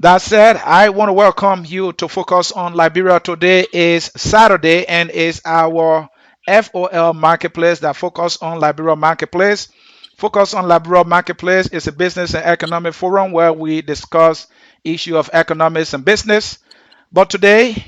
That said, I want to welcome you to Focus on Liberia. Today is Saturday and is our FOL Marketplace that focus on Liberia Marketplace. Focus on Liberia Marketplace is a business and economic forum where we discuss issue of economics and business. But today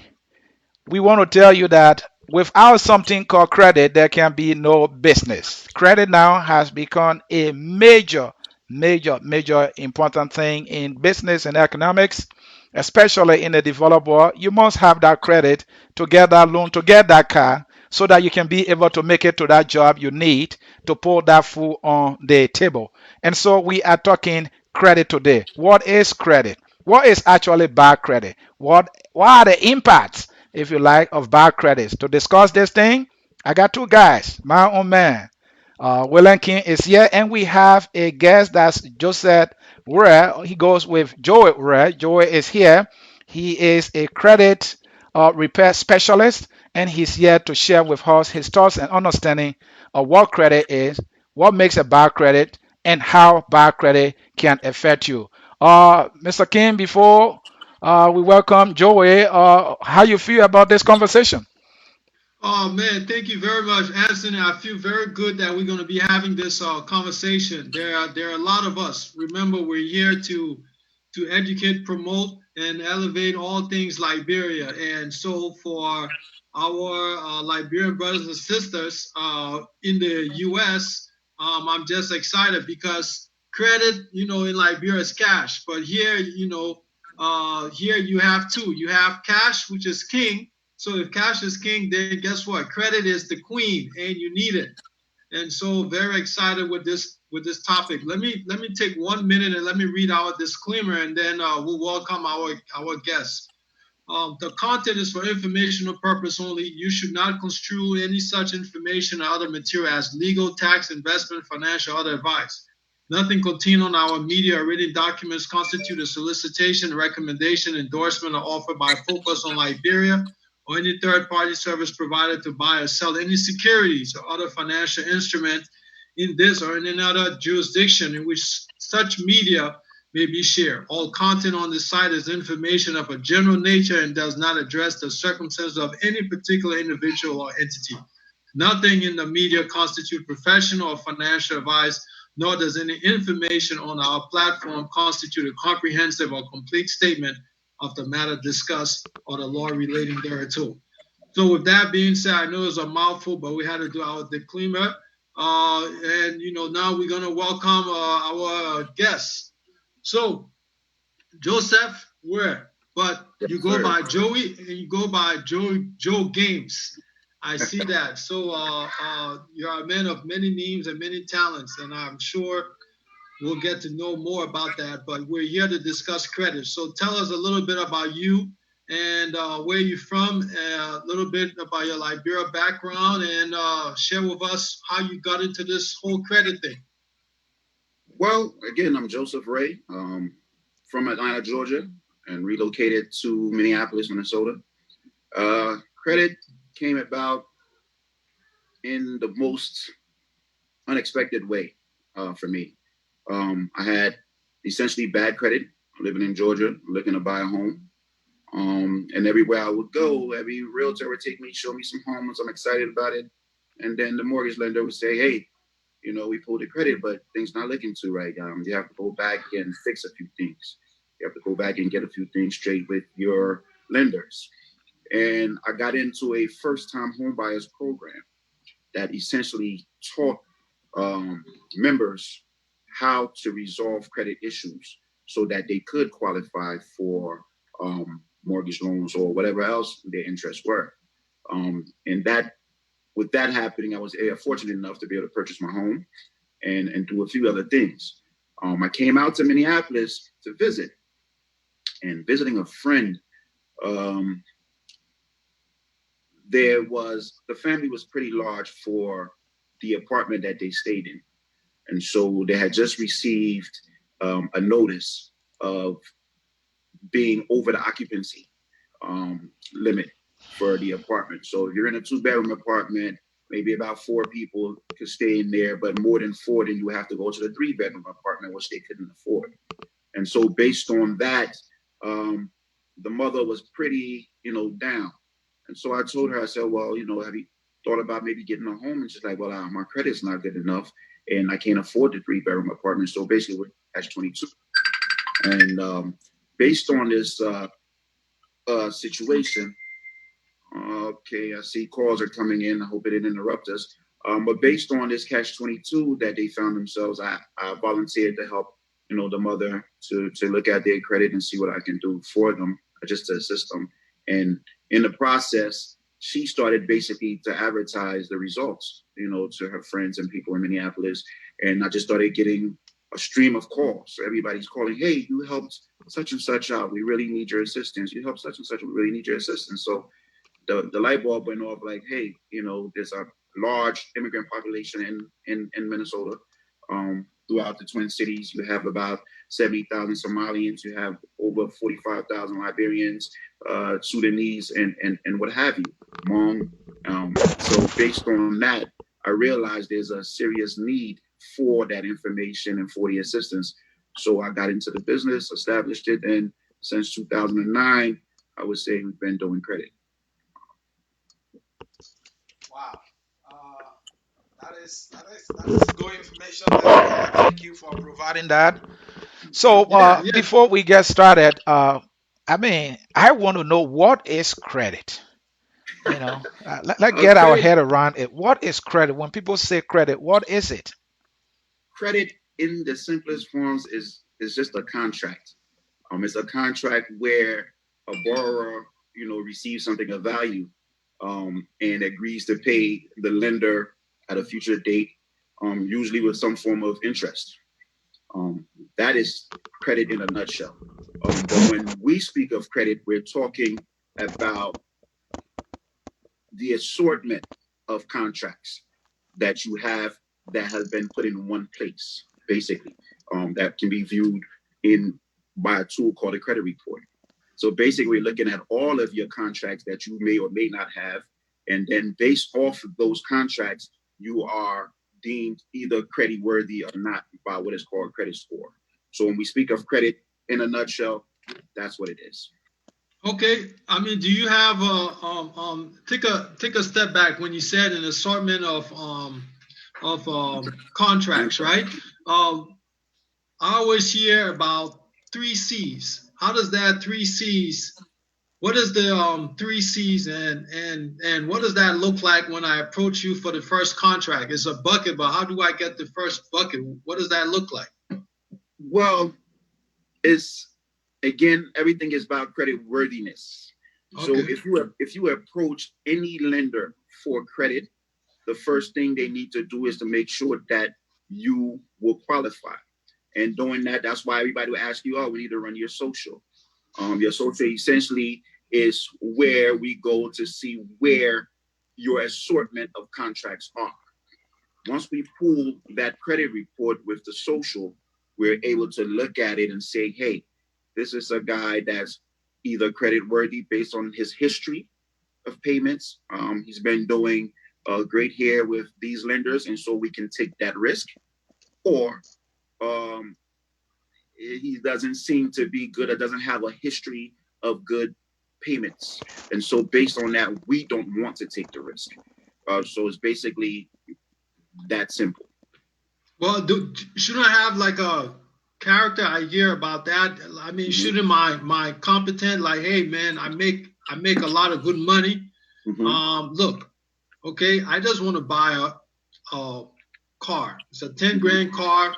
we want to tell you that without something called credit, there can be no business. Credit now has become a major important thing in business and economics, especially in the developed world. You must have that credit to get that loan, to get that car, so that you can be able to make it to that job you need to put that food on the table. And so we are talking credit today. What is credit? What is actually bad credit? What are the impacts, if you like, of bad credits? To discuss this thing, I got two guys, my own man. William King is here, and we have a guest that's Joseph Ware. He goes with Joey Ware. Joey is here. He is a credit repair specialist, and he's here to share with us his thoughts and understanding of what credit is, what makes a bad credit, and how bad credit can affect you. Mr. King, before we welcome Joey, how you feel about this conversation? Oh man, thank you very much, Anthony. I feel very good that we're going to be having this conversation. There are a lot of us. Remember, we're here to educate, promote, and elevate all things Liberia. And so, for our Liberian brothers and sisters in the U.S., I'm just excited because credit, in Liberia is cash, but here, here you have two. You have cash, which is king. So if cash is king, then guess what? Credit is the queen, and you need it. And so very excited with this topic. Let me take 1 minute and let me read our disclaimer, and then we'll welcome our guests. The content is for informational purpose only. You should not construe any such information or other material as legal, tax, investment, financial, or other advice. Nothing contained on our media or written documents constitute a solicitation, recommendation, endorsement, or offer by Focus on Liberia or any third party service provider to buy or sell any securities or other financial instrument in this or in another jurisdiction in which such media may be shared. All content on this site is information of a general nature and does not address the circumstances of any particular individual or entity. Nothing in the media constitutes professional or financial advice, nor does any information on our platform constitute a comprehensive or complete statement of the matter discussed or the law relating thereto. So, with that being said, I know it's a mouthful, but we had to do our disclaimer. And now we're gonna welcome our guests. So, Joseph, where? But Yes, you go sir. by Joey and you go by Joe Games. I see that. So you're a man of many names and many talents, and I'm sure we'll get to know more about that. But we're here to discuss credit. So tell us a little bit about you and where you're from, a little bit about your Liberia background, and share with us how you got into this whole credit thing. Well, again, I'm Joseph Ray, from Atlanta, Georgia, and relocated to Minneapolis, Minnesota. Credit came about in the most unexpected way for me. I had essentially bad credit, living in Georgia, looking to buy a home. And everywhere I would go, every realtor would take me, show me some homes. I'm excited about it. And then the mortgage lender would say, hey, we pulled the credit, but things not looking too right. You have to go back and fix a few things. You have to go back and get a few things straight with your lenders. And I got into a first time home buyers program that essentially taught members how to resolve credit issues so that they could qualify for mortgage loans or whatever else their interests were. And that with that happening, I was fortunate enough to be able to purchase my home and do a few other things. I came out to Minneapolis to visit, and visiting a friend, um, the family was pretty large for the apartment that they stayed in. And so they had just received a notice of being over the occupancy limit for the apartment. So if you're in a 2-bedroom apartment, maybe about 4 people could stay in there, but more than 4, then you have to go to the 3-bedroom apartment, which they couldn't afford. And so based on that, the mother was pretty, down. And so I told her, I said, well, have you thought about maybe getting a home? And she's like, well, my credit's not good enough and I can't afford the 3-bedroom apartment. So basically, we're catch 22. And based on this situation, okay, I see calls are coming in. I hope it didn't interrupt us. But based on this catch 22 that they found themselves, I volunteered to help, the mother to look at their credit and see what I can do for them, just to assist them. And in the process, she started basically to advertise the results, to her friends and people in Minneapolis. And I just started getting a stream of calls. So everybody's calling, hey, you helped such and such out. We really need your assistance. You helped such and such. We really need your assistance. So the light bulb went off like, hey, there's a large immigrant population in Minnesota. Throughout the Twin Cities, you have about 70,000 Somalians, you have over 45,000 Liberians, Sudanese, and what have you, Hmong. So based on that, I realized there's a serious need for that information and for the assistance. So I got into the business, established it, and since 2009, I would say we've been doing credit. Wow. That is good information there. Thank you for providing that. So Yeah, yeah. before we get started, I want to know what is credit. Let's get our Credit head around it. What is credit? When people say credit, what is it? credit in the simplest forms is just a contract. It's a contract where a borrower, receives something of value, and agrees to pay the lender at a future date, usually with some form of interest. That is credit in a nutshell. But when we speak of credit, we're talking about the assortment of contracts that you have that has been put in one place, basically, that can be viewed in by a tool called a credit report. So basically, we're looking at all of your contracts that you may or may not have, and then based off of those contracts, you are deemed either credit worthy or not by what is called credit score. So when we speak of credit in a nutshell, that's what it is. Okay. I mean, do you have take a step back when you said an assortment of contracts, right? Um, I always hear about three C's. How does that three C's? What is the three C's and what does that look like when I approach you for the first contract? It's a bucket, but how do I get the first bucket? What does that look like? Well, it's again, everything is about credit worthiness. So Okay. if you approach any lender for credit, the first thing they need to do is to make sure that you will qualify. And doing that, that's why everybody will ask you, oh, we need to run your social. Your social essentially is where we go to see where your assortment of contracts are. Once we pull that credit report with the social, we're able to look at it and say, hey, this is a guy that's either credit worthy based on his history of payments. He's been doing great here with these lenders, and so we can take that risk. Or um, he doesn't seem to be good or doesn't have a history of good payments. And so based on that, we don't want to take the risk. So it's basically that simple. Well, shouldn't I have like a character idea about that? I mean, Mm-hmm. shouldn't my competent like, hey man, I make a lot of good money. Mm-hmm. Look, okay, I just want to buy a car. It's a 10 Mm-hmm. grand car.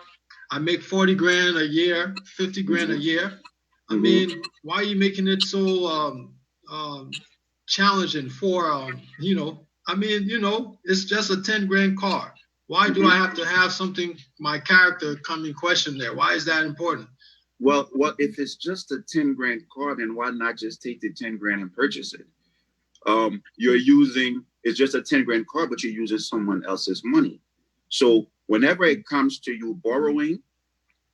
I make 40 grand a year, 50 grand a Mm-hmm. year. I Mm-hmm. mean, why are you making it so challenging for I mean, it's just a 10 grand car. Why do I Mm-hmm. have to have something my character come in question there? Why is that important? Well, if it's just a 10 grand car, then why not just take the 10 grand and purchase it? You're using it's just a 10 grand car, but you're using someone else's money. So whenever it comes to you borrowing,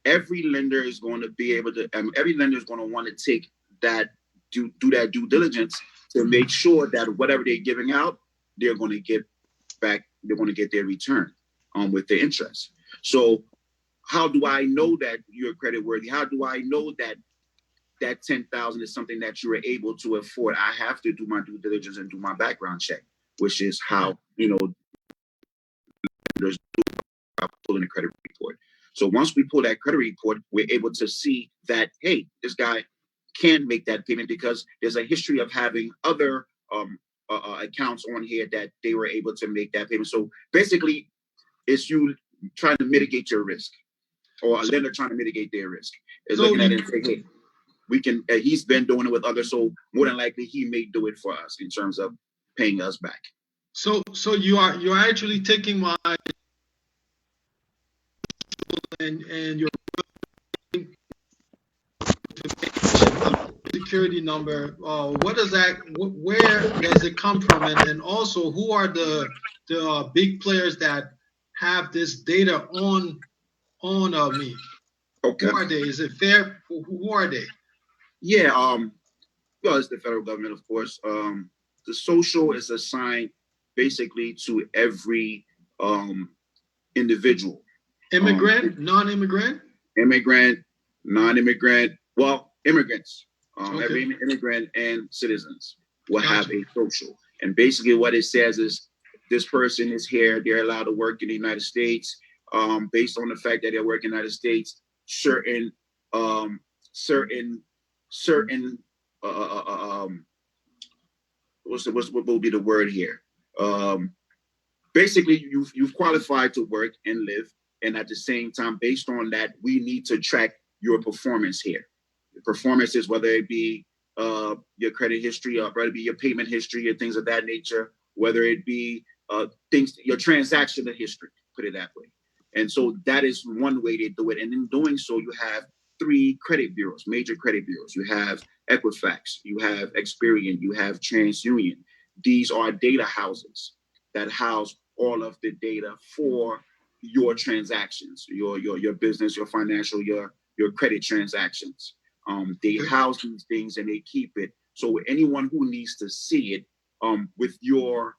every lender is going to be able to, every lender is going to want to take that, do that due diligence to make sure that whatever they're giving out, they're going to get back, they're going to get their return with the interest. So how do I know that you're credit worthy? How do I know that that 10,000 is something that you are able to afford, I have to do my due diligence and do my background check, which is how, there's pulling a credit report. So once we pull that credit report, we're able to see that, hey, this guy can make that payment because there's a history of having other accounts on here that they were able to make that payment. So basically, it's you trying to mitigate your risk, or a lender trying to mitigate their risk. Is looking at it and say, hey, we can. He's been doing it with others, so more than likely he may do it for us in terms of paying us back. So you're actually taking my and your security number. What does that? Where does it come from? And also, who are the big players that have this data on me? Okay. Who are they? Is it fair? Who are they? Yeah. Well, it's the federal government, of course. The social is assigned basically to every individual. Immigrant, non-immigrant? Immigrant, non-immigrant. Well, immigrants. Okay. Every immigrant and citizens will have a social. And basically what it says is this person is here, they're allowed to work in the United States. Based on the fact that they work in the United States, certain what will be the word here? Basically, you've qualified to work and live, and at the same time, based on that, we need to track your performance here. The performance is whether it be your credit history, or whether it be your payment history, or things of that nature, whether it be things, your transactional history, put it that way. And so that is one way they do it. And in doing so, you have 3 credit bureaus, major credit bureaus. You have Equifax, you have Experian, you have TransUnion. These are data houses that house all of the data for your transactions, your business, your financial, your credit transactions. They house these things and they keep it. So anyone who needs to see it, with your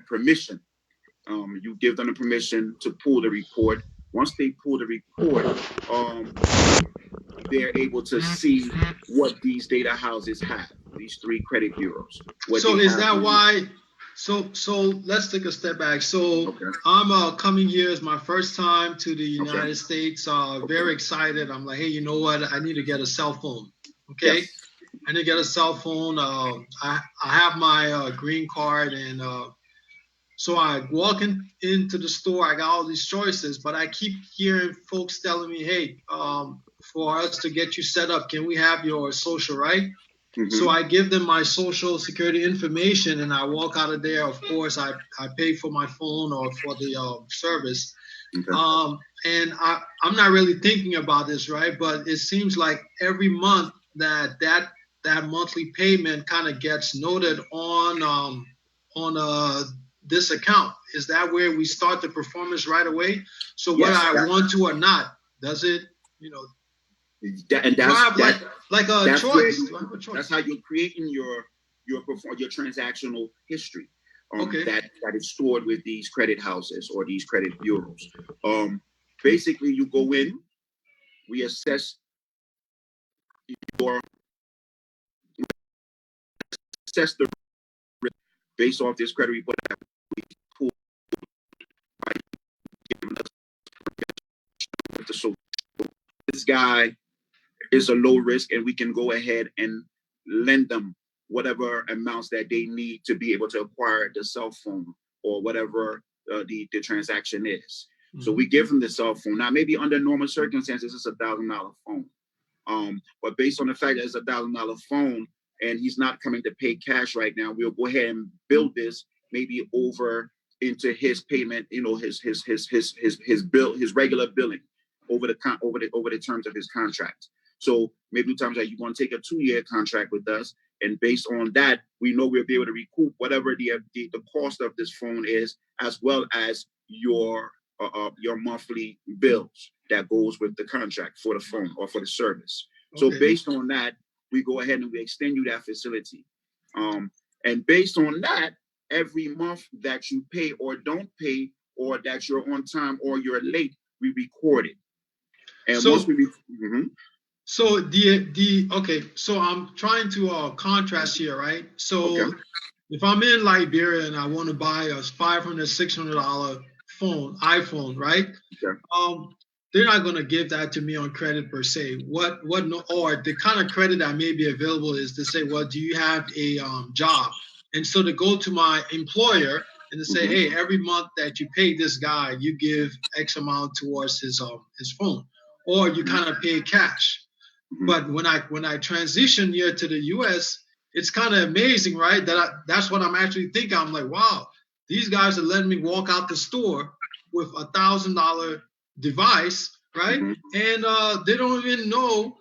permission, you give them the permission to pull the report. Once they pull the report, they're able to see what these data houses have, these 3 credit bureaus. So is that why? So let's take a step back. So I'm coming here as my first time to the United States. Very excited. I'm like, hey, you know what? I need to get a cell phone. Okay. Yes. I need to get a cell phone. I have my green card, and so I walk into the store. I got all these choices, but I keep hearing folks telling me, hey, for us to get you set up, can we have your social, right? Mm-hmm. So I give them my social security information, and I walk out of there. Of course, I pay for my phone or for the service. Okay. And I'm not really thinking about this, right? But it seems like every month that monthly payment kind of gets noted on this account. Is that where we start the performance right away? So whether I want to or not, does it, and that's like a choice. That's how you're creating your transactional history. That is stored with these credit houses or these credit bureaus. Basically, you go in, we assess the risk based off this credit report that we pull. So this guy is a low risk, and we can go ahead and lend them whatever amounts that they need to be able to acquire the cell phone or whatever the transaction is. Mm-hmm. So we give them the cell phone. Now, maybe under normal circumstances, it's $1,000 phone. But based on the fact that it's $1,000 phone and he's not coming to pay cash right now, we'll go ahead and build this maybe over into his payment, his bill, his regular billing over the terms of his contract. So maybe times that you want to take a 2-year contract with us, and based on that, we know we'll be able to recoup whatever the cost of this phone is, as well as your monthly bills that goes with the contract for the phone or for the service. Okay. So based on that, we go ahead and we extend you that facility. And based on that, every month that you pay or don't pay, or that you're on time or you're late, we record it. And so, once we So the okay, so I'm trying to contrast here, right? Okay. So if I'm in Liberia and I want to buy a $500, $600 phone, iPhone, right? Okay. Um, they're not going to give that to me on credit per se. What no, or the kind of credit that may be available is to say, well, do you have a job? And so to go to my employer and to say, Mm-hmm. hey, every month that you pay this guy, you give X amount towards his phone, or you Mm-hmm. kind of pay cash. Mm-hmm. But when I transition here to the U.S., it's kind of amazing, right? That's what I'm actually thinking. I'm like, wow, these guys are letting me walk out the store with $1,000 device, right? Mm-hmm. And they don't even know,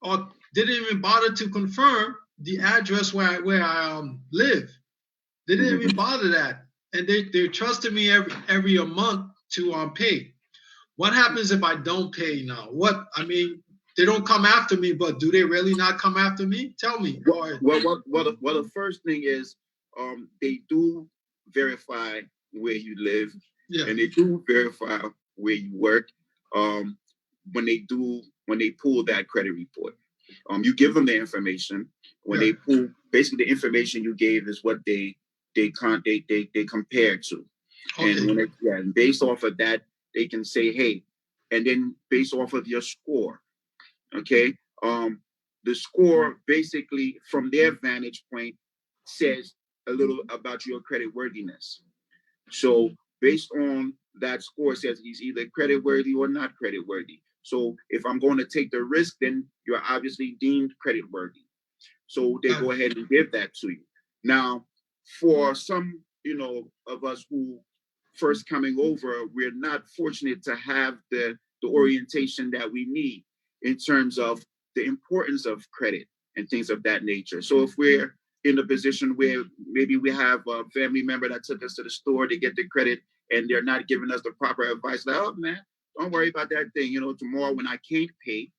or they didn't even bother to confirm the address where I live. They didn't Mm-hmm. even bother that, and they trusted me every a month to pay. What happens if I don't pay now? What I mean, they don't come after me, but do they really not come after me? Tell me. Or The first thing is, they do verify where you live, yeah, and they do verify where you work. Um, when they pull that credit report, you give them the information. When yeah. they pull, basically the information you gave is what they compare to, and Okay, and based off of that, they can say, hey, and then based off of your score, okay, the score basically from their vantage point says a little about your credit worthiness. So based on that score, it says he's either credit worthy or not credit worthy. So if I'm going to take the risk, then you're obviously deemed credit worthy. So they got go it. ahead and give that to you. Now, for some, of us who first coming over, we're not fortunate to have the orientation that we need in terms of the importance of credit and things of that nature. So if we're in a position where maybe we have a family member that took us to the store to get the credit and they're not giving us the proper advice, like, oh man, don't worry about that thing. Tomorrow when I can't pay,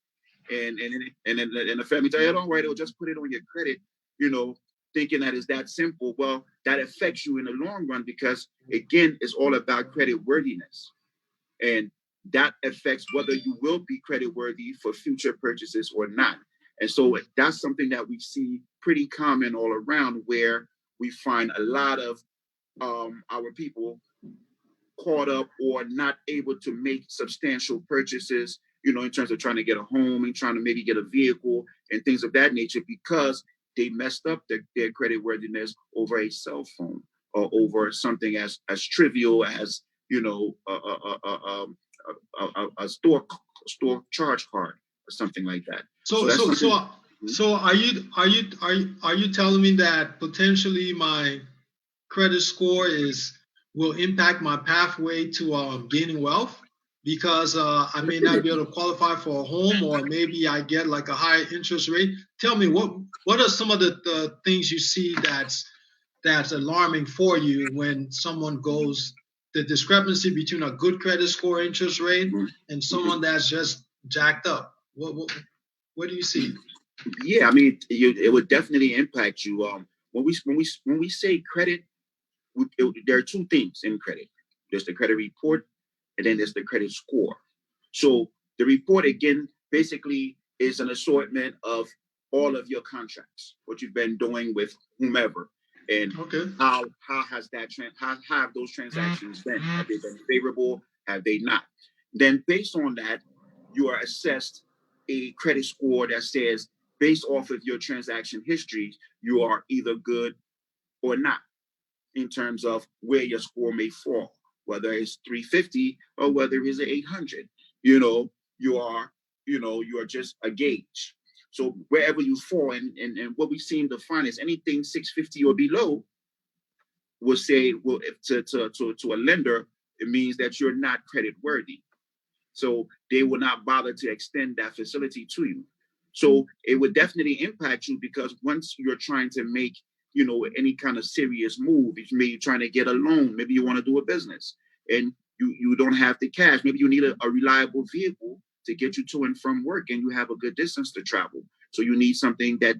and the family tell you, don't worry, they'll just put it on your credit, you know, thinking that it's that simple. Well, that affects you in the long run because again, it's all about credit worthiness. And that affects whether you will be credit worthy for future purchases or not. And so that's something that we see pretty common all around where we find a lot of our people caught up or not able to make substantial purchases, in terms of trying to get a home and trying to maybe get a vehicle and things of that nature because they messed up their credit worthiness over a cell phone or over something as trivial as, a store charge card or something like that. So So that's so something. so so are you telling me that potentially my credit score is will impact my pathway to gaining wealth because I may not be able to qualify for a home, or maybe I get like a higher interest rate. Tell me what are some of the things you see that's alarming for you when someone goes the discrepancy between a good credit score interest rate and Mhm. someone that's just jacked up. What do you see? Yeah, I mean, it would definitely impact you. When we say credit, there are two things in credit. There's the credit report, and then there's the credit score. So the report again basically is an assortment of all of your contracts, what you've been doing with whomever, and Okay. how has how have those transactions been? Have they been favorable? Have they not? Then based on that, you are assessed a credit score that says based off of your transaction history, you are either good or not in terms of where your score may fall, whether it's 350 or whether it's 800. You know, you are, you are just a gauge. So wherever you fall, and what we seem to find is anything 650 or below will say, well, if to a lender, it means that you're not credit worthy. So they will not bother to extend that facility to you. So it would definitely impact you because once you're trying to make, any kind of serious move, if maybe you're trying to get a loan, maybe you want to do a business and you don't have the cash, maybe you need a reliable vehicle to get you to and from work and you have a good distance to travel. So you need something that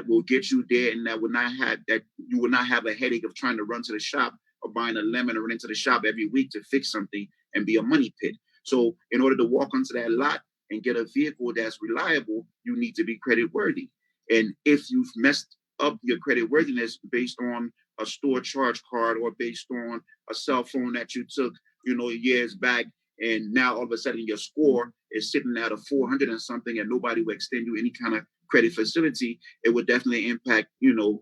will get you there and that you will not have a headache of trying to run to the shop or buying a lemon or run into the shop every week to fix something and be a money pit. So in order to walk onto that lot and get a vehicle that's reliable, you need to be credit worthy. And if you've messed up your credit worthiness based on a store charge card or based on a cell phone that you took, years back, and now all of a sudden your score is sitting at a 400 and something, and nobody will extend you any kind of credit facility, it would definitely impact, your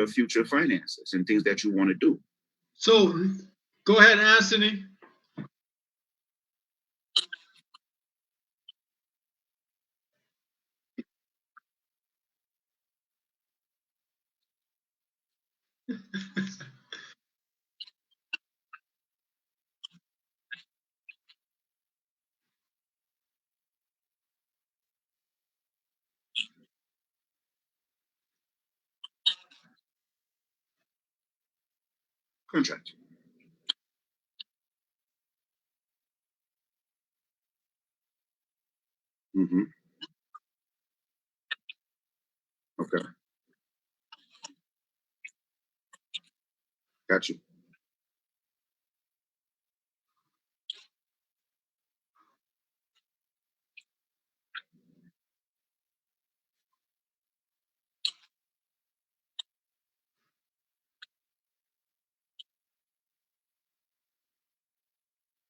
future finances and things that you want to do. So go ahead, Anthony. Contract. Mm-hmm. Okay. Got you.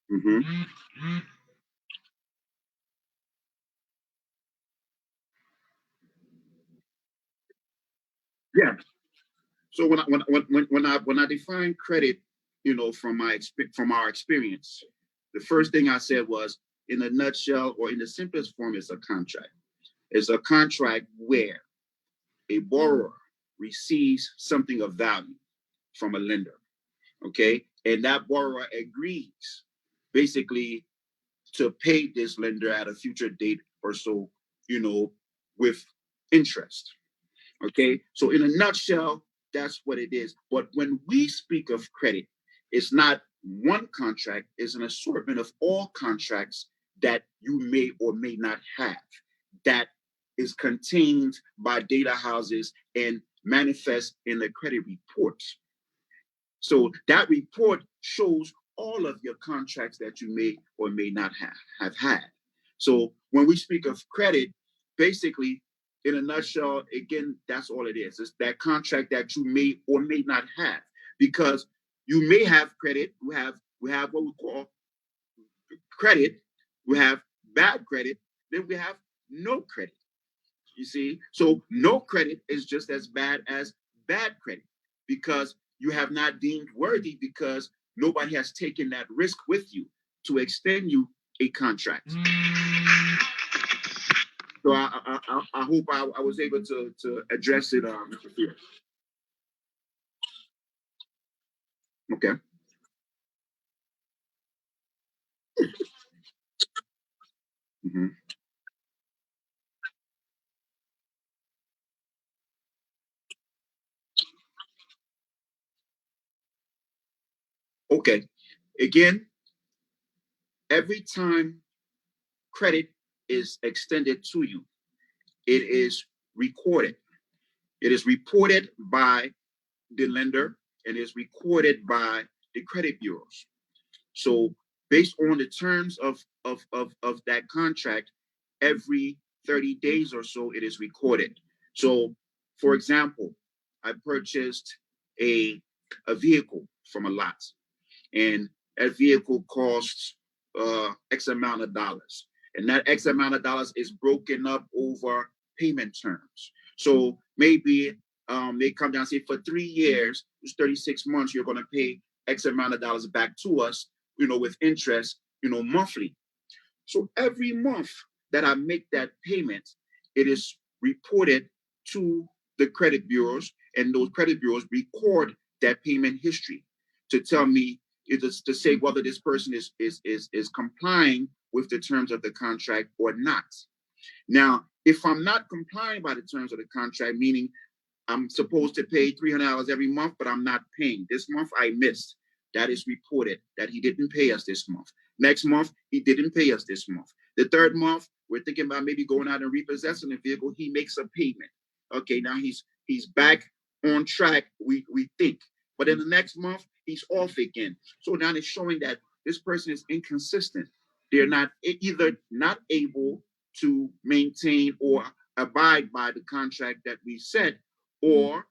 Mm-hmm. Yeah. So when I define credit, from our experience, the first thing I said was, in a nutshell or in the simplest form, it's a contract. It's a contract where a borrower receives something of value from a lender. Okay, and that borrower agrees, basically, to pay this lender at a future date or so, with interest. Okay, so in a nutshell, that's what it is. But when we speak of credit, it's not one contract, it's an assortment of all contracts that you may or may not have, that is contained by data houses and manifest in the credit reports. So that report shows all of your contracts that you may or may not have had. So when we speak of credit, basically, in a nutshell, again, that's all it is. It's that contract that you may or may not have, because you may have credit. We have what we call credit. We have bad credit. Then we have no credit. You see, so no credit is just as bad as bad credit, because you have not deemed worthy, because nobody has taken that risk with you to extend you a contract. So I hope I was able to address it, Mr. Fear. Okay. Mm-hmm. Okay. Again, every time credit is extended to you, it is recorded. It is reported by the lender and is recorded by the credit bureaus. So based on the terms of that contract, every 30 days or so, it is recorded. So, for example, I purchased a, a vehicle from a lot, and that vehicle costs X amount of dollars. And that X amount of dollars is broken up over payment terms. So maybe they come down and say, for 3 years, it's 36 months, you're going to pay X amount of dollars back to us, with interest, monthly. So every month that I make that payment, it is reported to the credit bureaus, and those credit bureaus record that payment history to tell me, it is to say whether this person is complying with the terms of the contract or not. Now, if I'm not complying by the terms of the contract, meaning I'm supposed to pay $300 every month, but I'm not paying. This month I missed. That is reported that he didn't pay us this month. Next month, he didn't pay us this month. The third month, we're thinking about maybe going out and repossessing the vehicle. He makes a payment. Okay, now he's back on track, we think. But in the next month, he's off again. So now it's showing that this person is inconsistent. they're not either not able to maintain or abide by the contract that we set, or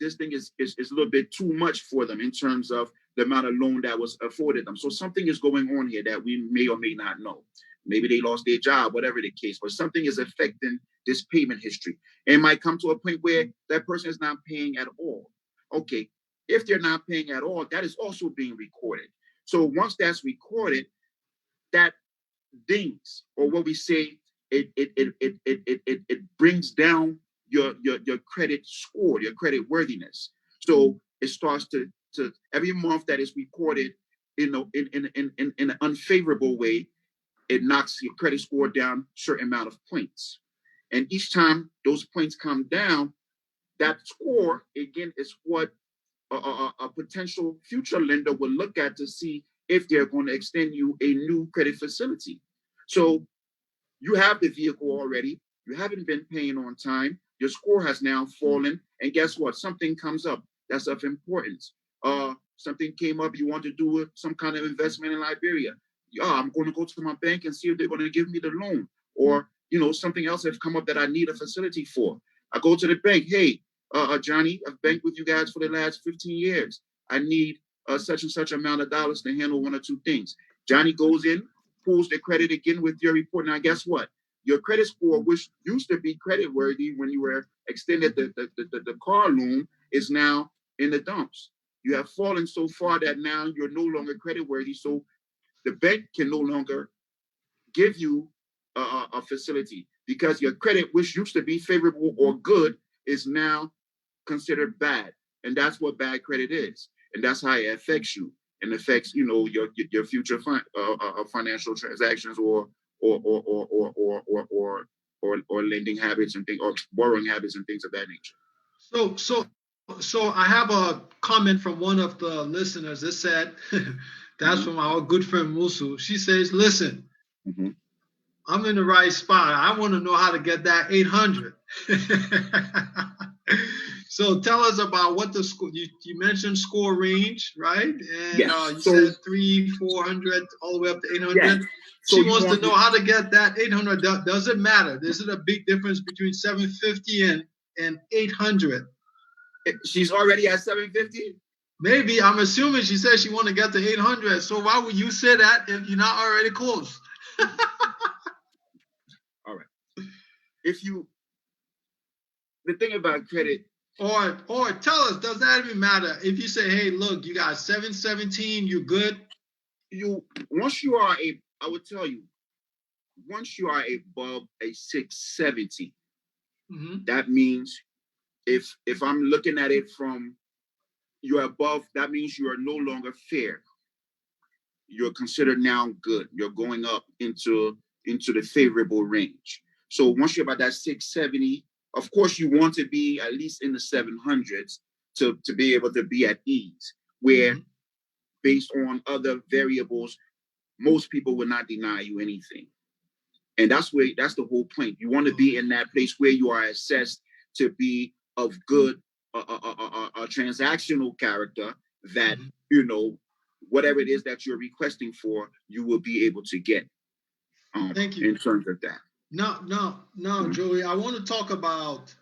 this thing is a little bit too much for them in terms of the amount of loan that was afforded them. So something is going on here that we may or may not know. Maybe they lost their job, whatever the case, but something is affecting this payment history. And it might come to a point where that person is not paying at all. Okay, if they're not paying at all, that is also being recorded. So once that's recorded, that dings, or what we say, it brings down your credit score, your credit worthiness. So it starts to every month that is recorded in an unfavorable way, it knocks your credit score down a certain amount of points. And each time those points come down, that score again is what a potential future lender will look at to see if they're going to extend you a new credit facility. So you have the vehicle already. You haven't been paying on time. Your score has now fallen. And guess what? Something comes up that's of importance. Something came up. You want to do some kind of investment in Liberia. I'm going to go to my bank and see if they're going to give me the loan. Or, something else has come up that I need a facility for. I go to the bank. Hey, Johnny, I've banked with you guys for the last 15 years. I need such and such amount of dollars to handle one or two things. Johnny goes in, pulls the credit again with your report. Now, guess what? Your credit score, which used to be credit worthy when you were extended the car loan, is now in the dumps. You have fallen so far that now you're no longer credit worthy. So the bank can no longer give you a facility because your credit, which used to be favorable or good, is now considered bad. And that's what bad credit is. And that's how it affects you and affects, your future financial transactions or lending habits and things, or borrowing habits and things of that nature. So I have a comment from one of the listeners. It said, that's from our good friend Musu. She says, listen, I'm in the right spot. I want to know how to get that 800. So tell us about what the score, you mentioned score range, right? And yes. You said 300-400 all the way up to 800. Yes. So she wants to know how to get that 800. Does it matter? Is it a big difference between 750 and 800? She's already at 750? Maybe. I'm assuming she said she want to get to 800. So why would you say that if you're not already close? All right. The thing about credit, or tell us, does that even matter? If you say, hey, look, you got 717, you're good. I would tell you, once you are above a 670, that means if I'm looking at it from you're above, that means you are no longer fair. You're considered now good. You're going up into the favorable range. So once you're about that 670, of course you want to be at least in the 700s to be able to be at ease, where based on other variables, most people will not deny you anything. And that's the whole point. You want to be in that place where you are assessed to be of good, a transactional character that, whatever it is that you're requesting for, you will be able to get. Thank you. In terms of that. No, Joey, I want to talk about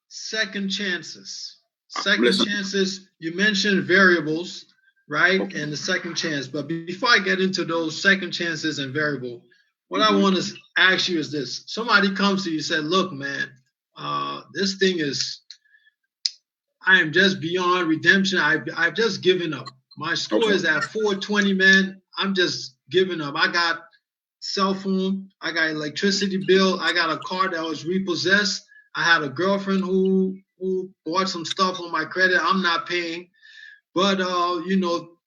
second chances. Second chances, you mentioned variables, right? Okay. And the second chance. But before I get into those second chances and variable, what I want to ask you is this. Somebody comes to you and said, look, man, this thing is, I am just beyond redemption. I've just given up. My score is at 420, man. I'm just giving up. I got cell phone, I got electricity bill, I got a car that was repossessed. I had a girlfriend who bought some stuff on my credit. I'm not paying. But,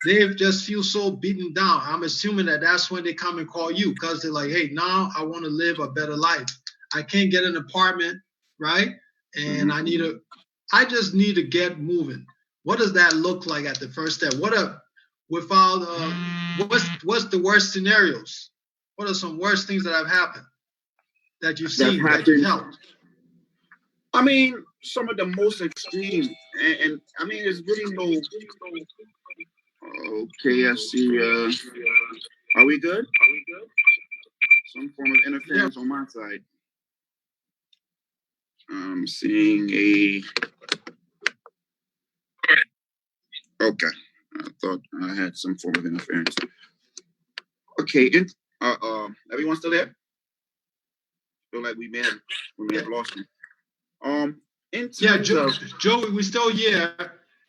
they just feel so beaten down. I'm assuming that's when they come and call you because they're like, hey, now I want to live a better life. I can't get an apartment, right? And I just need to get moving. What does that look like at the first step? What's the worst scenarios? What are some worst things that have happened that you've seen that you've helped? I mean, some of the most extreme, and I mean, there's really no. Okay, I see. Are we good? Some form of interference on my side. I'm seeing a. Okay, I thought I had some form of interference. Okay, everyone still there? Feel like we may have lost him. In terms of Joey, we're still here.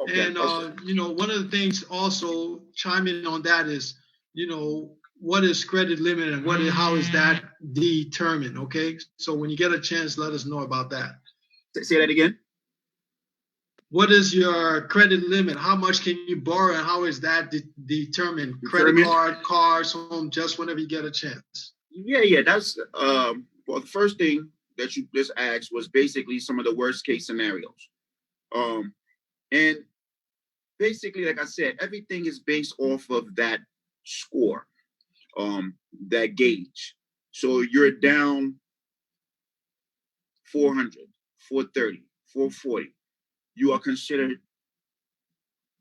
okay, And one of the things also chiming on that is, what is credit limit and how is that determined? Okay, so when you get a chance, let us know about that. Say that again. What is your credit limit? How much can you borrow, and how is that determined? Credit card, cars, home, just whenever you get a chance. Yeah. That's well, the first thing that you just asked was basically some of the worst case scenarios. And basically, like I said, everything is based off of that score, that gauge. So you're down 400, 430, 440. You are considered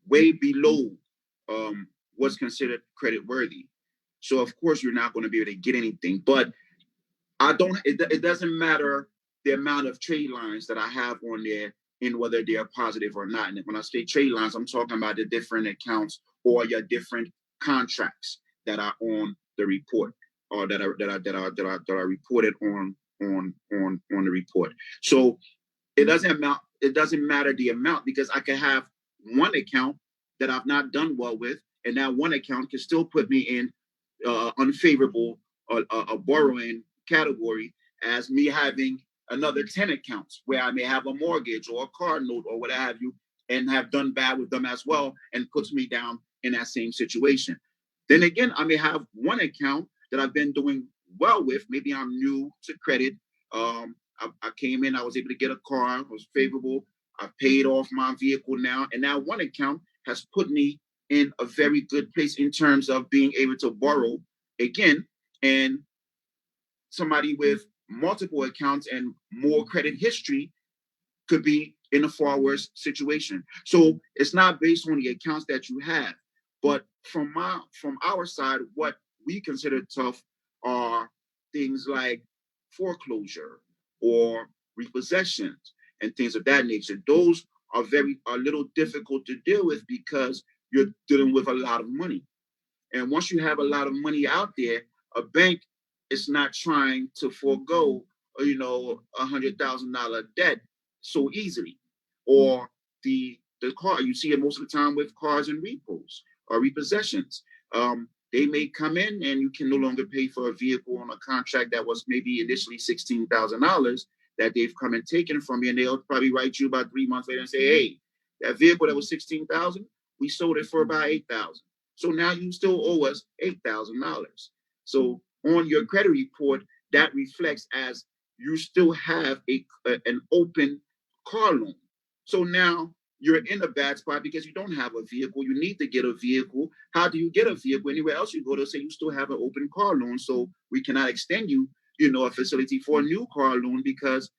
way below what's considered credit worthy. So of course you're not going to be able to get anything. But it doesn't matter the amount of trade lines that I have on there and whether they are positive or not. And when I say trade lines, I'm talking about the different accounts or your different contracts that are on the report or that are reported on the report. So it doesn't matter the amount, because I can have one account that I've not done well with, and that one account can still put me in unfavorable borrowing category as me having another 10 accounts where I may have a mortgage or a car note or what have you, and have done bad with them as well, and puts me down in that same situation. Then again, I may have one account that I've been doing well with. Maybe I'm new to credit. I came in, I was able to get a car, it was favorable. I paid off my vehicle now, and now one account has put me in a very good place in terms of being able to borrow again. And somebody with multiple accounts and more credit history could be in a far worse situation. So it's not based on the accounts that you have, but from our side, what we consider tough are things like foreclosure or repossessions and things of that nature. Those are a little difficult to deal with because you're dealing with a lot of money. And once you have a lot of money out there, a bank is not trying to forego, $100,000 debt so easily. Or the car, you see it most of the time with cars and repos or repossessions. They may come in and you can no longer pay for a vehicle on a contract that was maybe initially $16,000 that they've come and taken from you, and they'll probably write you about 3 months later and say, "Hey, that vehicle that was $16,000, we sold it for about $8,000. So now you still owe us $8,000." So on your credit report, that reflects as you still have an open car loan. So now you're in a bad spot because you don't have a vehicle. You need to get a vehicle. How do you get a vehicle? Anywhere else you go, they'll say you still have an open car loan. So we cannot extend you, a facility for a new car loan because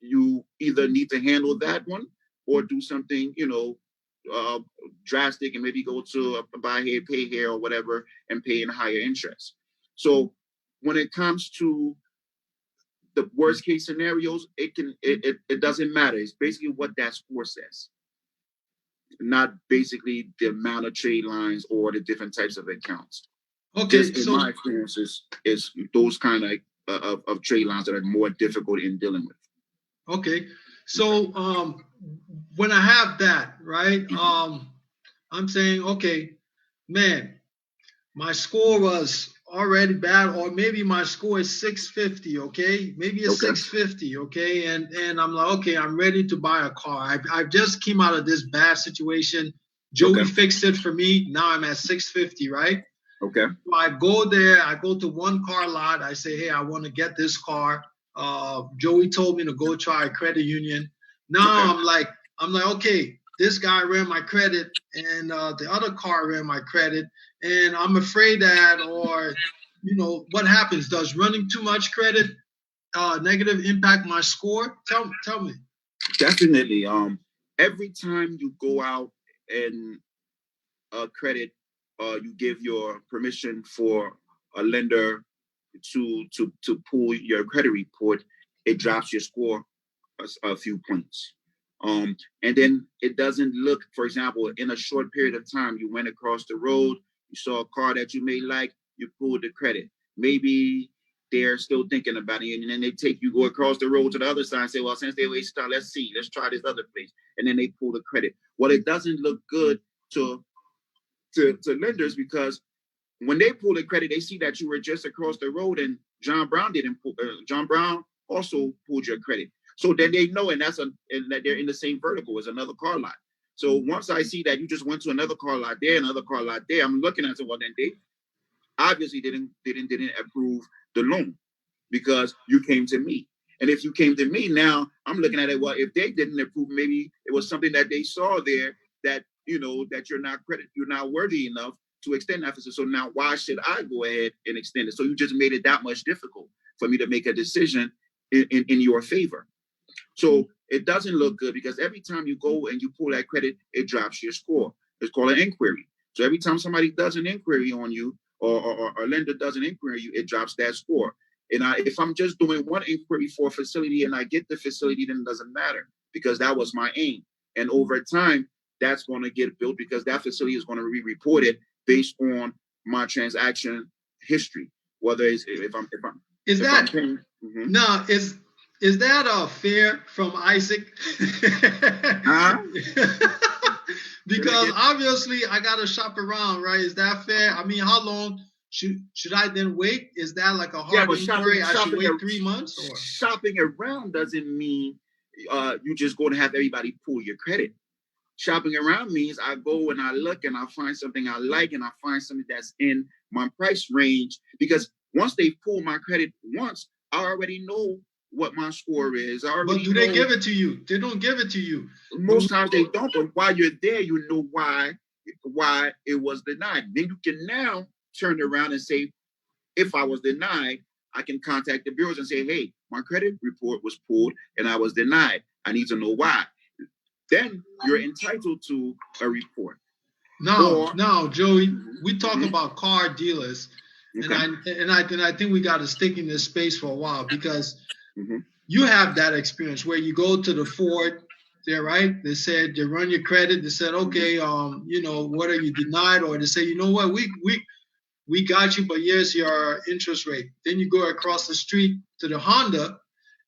you either need to handle that one or do something, drastic and maybe go to a buy here, pay here or whatever and pay in higher interest. So when it comes to the worst case scenarios, it doesn't matter. It's basically what that score says, not basically the amount of trade lines or the different types of accounts. Okay, just in my experiences, is those kind of trade lines that are more difficult in dealing with. Okay, so when I have that, right, I'm saying, okay, man, my score was already bad, or maybe my score is 650, okay? Maybe it's 650, okay? And I'm like, okay, I'm ready to buy a car. I just came out of this bad situation. Joey fixed it for me. Now I'm at 650, right? Okay. So I go there, I go to one car lot. I say, hey, I want to get this car. Joey told me to go try a credit union. Now I'm like, okay, this guy ran my credit and the other car ran my credit. And I'm afraid that, or, what happens? Does running too much credit negative impact my score? Tell me. Definitely. Every time you go out and credit, you give your permission for a lender to pull your credit report, it drops your score a few points. And then it doesn't look, for example, in a short period of time, you went across the road, you saw a car that you may like, you pulled the credit. Maybe they're still thinking about it, and then you go across the road to the other side and say, well, since they wasted time, let's try this other place. And then they pull the credit. Well, it doesn't look good to lenders, because when they pull the credit, they see that you were just across the road, and John Brown didn't pull. John Brown also pulled your credit. So then they know, and that they're in the same vertical as another car lot. So once I see that you just went to another car lot there, another car lot there, I'm looking at it. Well, then they obviously didn't approve the loan, because you came to me. And if you came to me, now I'm looking at it. Well, if they didn't approve, maybe it was something that they saw there that that you're not worthy enough to extend that facility. So now why should I go ahead and extend it? So you just made it that much difficult for me to make a decision in your favor. So it doesn't look good, because every time you go and you pull that credit, it drops your score. It's called an inquiry. So every time somebody does an inquiry on you, or a lender does an inquiry on you, it drops that score. And if I'm just doing one inquiry for a facility and I get the facility, then it doesn't matter, because that was my aim. And over time, that's going to get built, because that facility is going to be reported based on my transaction history. Whether it's if I'm paying, no, is that fair from Isaac? Because obviously I gotta shop around, right? Is that fair? I mean, how long should I then wait? Is that like a hard inquiry? I should wait 3 months? Or shopping around doesn't mean you just going to have everybody pull your credit. Shopping around means I go and I look and I find something I like, and I find something that's in my price range, because once they pull my credit once, I already know what my score is. But do they give it to you? They don't give it to you. Most times they don't, but while you're there, you know why it was denied. Then you can now turn around and say, if I was denied, I can contact the bureaus and say, hey, my credit report was pulled and I was denied. I need to know why. Then you're entitled to a report. Now, Joey, we talk about car dealers, okay. and I think we got to stick in this space for a while, because you have that experience where you go to the Ford there, right? They said they run your credit. They said, okay, what are you denied? Or they say, you know what, we got you, but here's your interest rate. Then you go across the street to the Honda,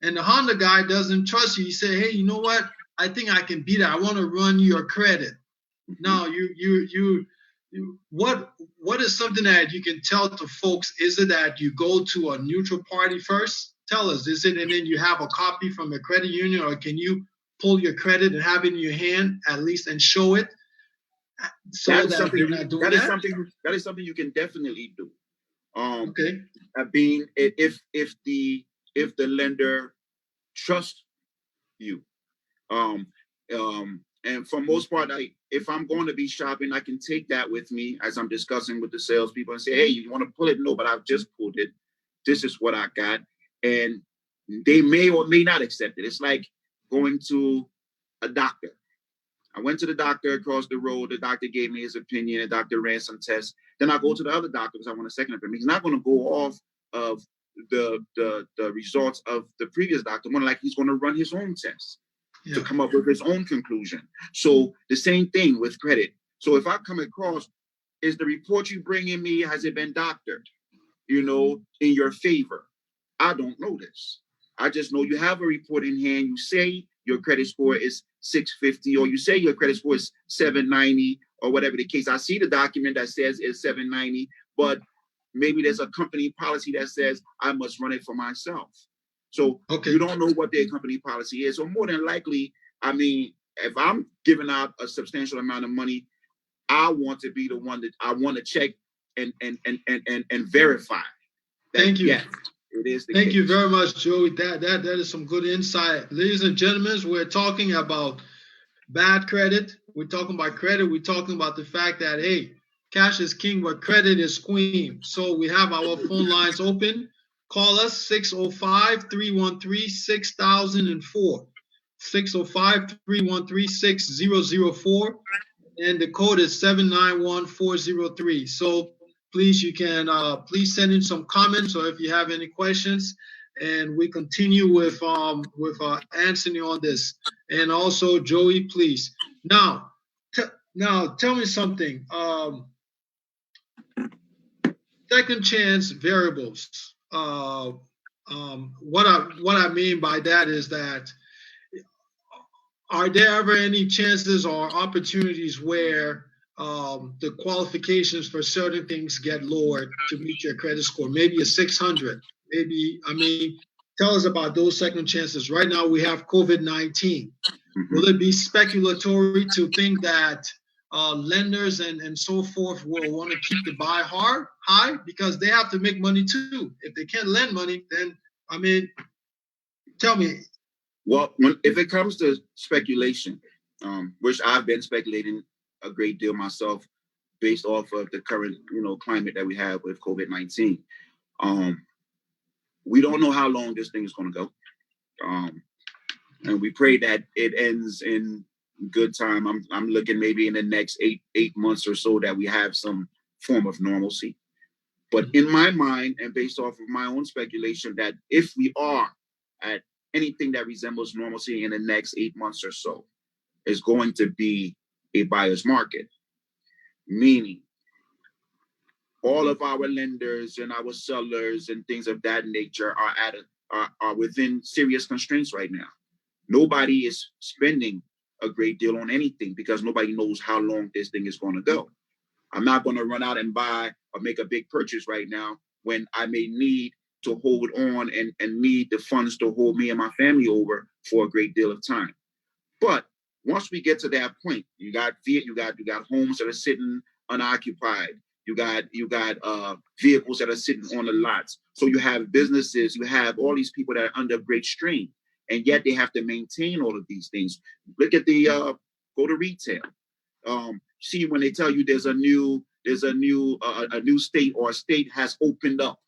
and the Honda guy doesn't trust you. He said, hey, you know what? I think I can beat that. I want to run your credit. Now, what is something that you can tell to folks? Is it that you go to a neutral party first? Tell us, is it, and then you have a copy from a credit union, or can you pull your credit and have it in your hand at least and show it? So that you're not doing that. That is something you can definitely do. Okay. Being if the lender trusts you, and for most part, if I'm going to be shopping, I can take that with me as I'm discussing with the salespeople and say, hey, you want to pull it? No, but I've just pulled it. This is what I got. And they may or may not accept it. It's like going to a doctor. I went to the doctor across the road. The doctor gave me his opinion. The doctor ran some tests. Then I go to the other doctor because I want a second opinion. He's not going to go off of the results of the previous doctor. More like he's going to run his own tests to come up with his own conclusion. So the same thing with credit. So if I come across, is the report you bringing me, has it been doctored, in your favor? I don't know this. I just know you have a report in hand. You say your credit score is 650, or you say your credit score is 790, or whatever the case. I see the document that says it's 790, but maybe there's a company policy that says I must run it for myself. So you don't know what their company policy is. So more than likely, I mean, if I'm giving out a substantial amount of money, I want to be the one that I want to check and verify. Thank you. Yes, it is. Thank you very much, Joey. That is some good insight. Ladies and gentlemen, we're talking about bad credit. We're talking about credit. We're talking about the fact that, hey, cash is king, but credit is queen. So we have our phone lines open. Call us 605-313-6004. 605-313-6004. And the code is 791403. So please you can please send in some comments, or if you have any questions, and we continue with Anthony on this, and also Joey, please. Now, now tell me something. Second chance variables. What I mean by that is that, are there ever any chances or opportunities where the qualifications for certain things get lowered to meet your credit score? Maybe a 600. Maybe, I mean, tell us about those second chances. Right now we have COVID-19. Will it be speculatory to think that lenders and so forth will want to keep the buy high, because they have to make money too? If they can't lend money, then, I mean, tell me. Well, if it comes to speculation, which I've been speculating a great deal myself, based off of the current, climate that we have with COVID-19, we don't know how long this thing is going to go, and we pray that it ends in good time. I'm looking maybe in the next eight months or so that we have some form of normalcy. But in my mind, and based off of my own speculation, that if we are at anything that resembles normalcy in the next 8 months or so, is going to be a buyer's market, meaning all of our lenders and our sellers and things of that nature are within serious constraints right now. Nobody is spending a great deal on anything because nobody knows how long this thing is going to go. I'm not going to run out and buy or make a big purchase right now when I may need to hold on and need the funds to hold me and my family over for a great deal of time. But once we get to that point, you got homes that are sitting unoccupied. You got vehicles that are sitting on the lots. So you have businesses, you have all these people that are under great strain, and yet they have to maintain all of these things. Look at the go to retail. See, when they tell you there's a new state or a state has opened up,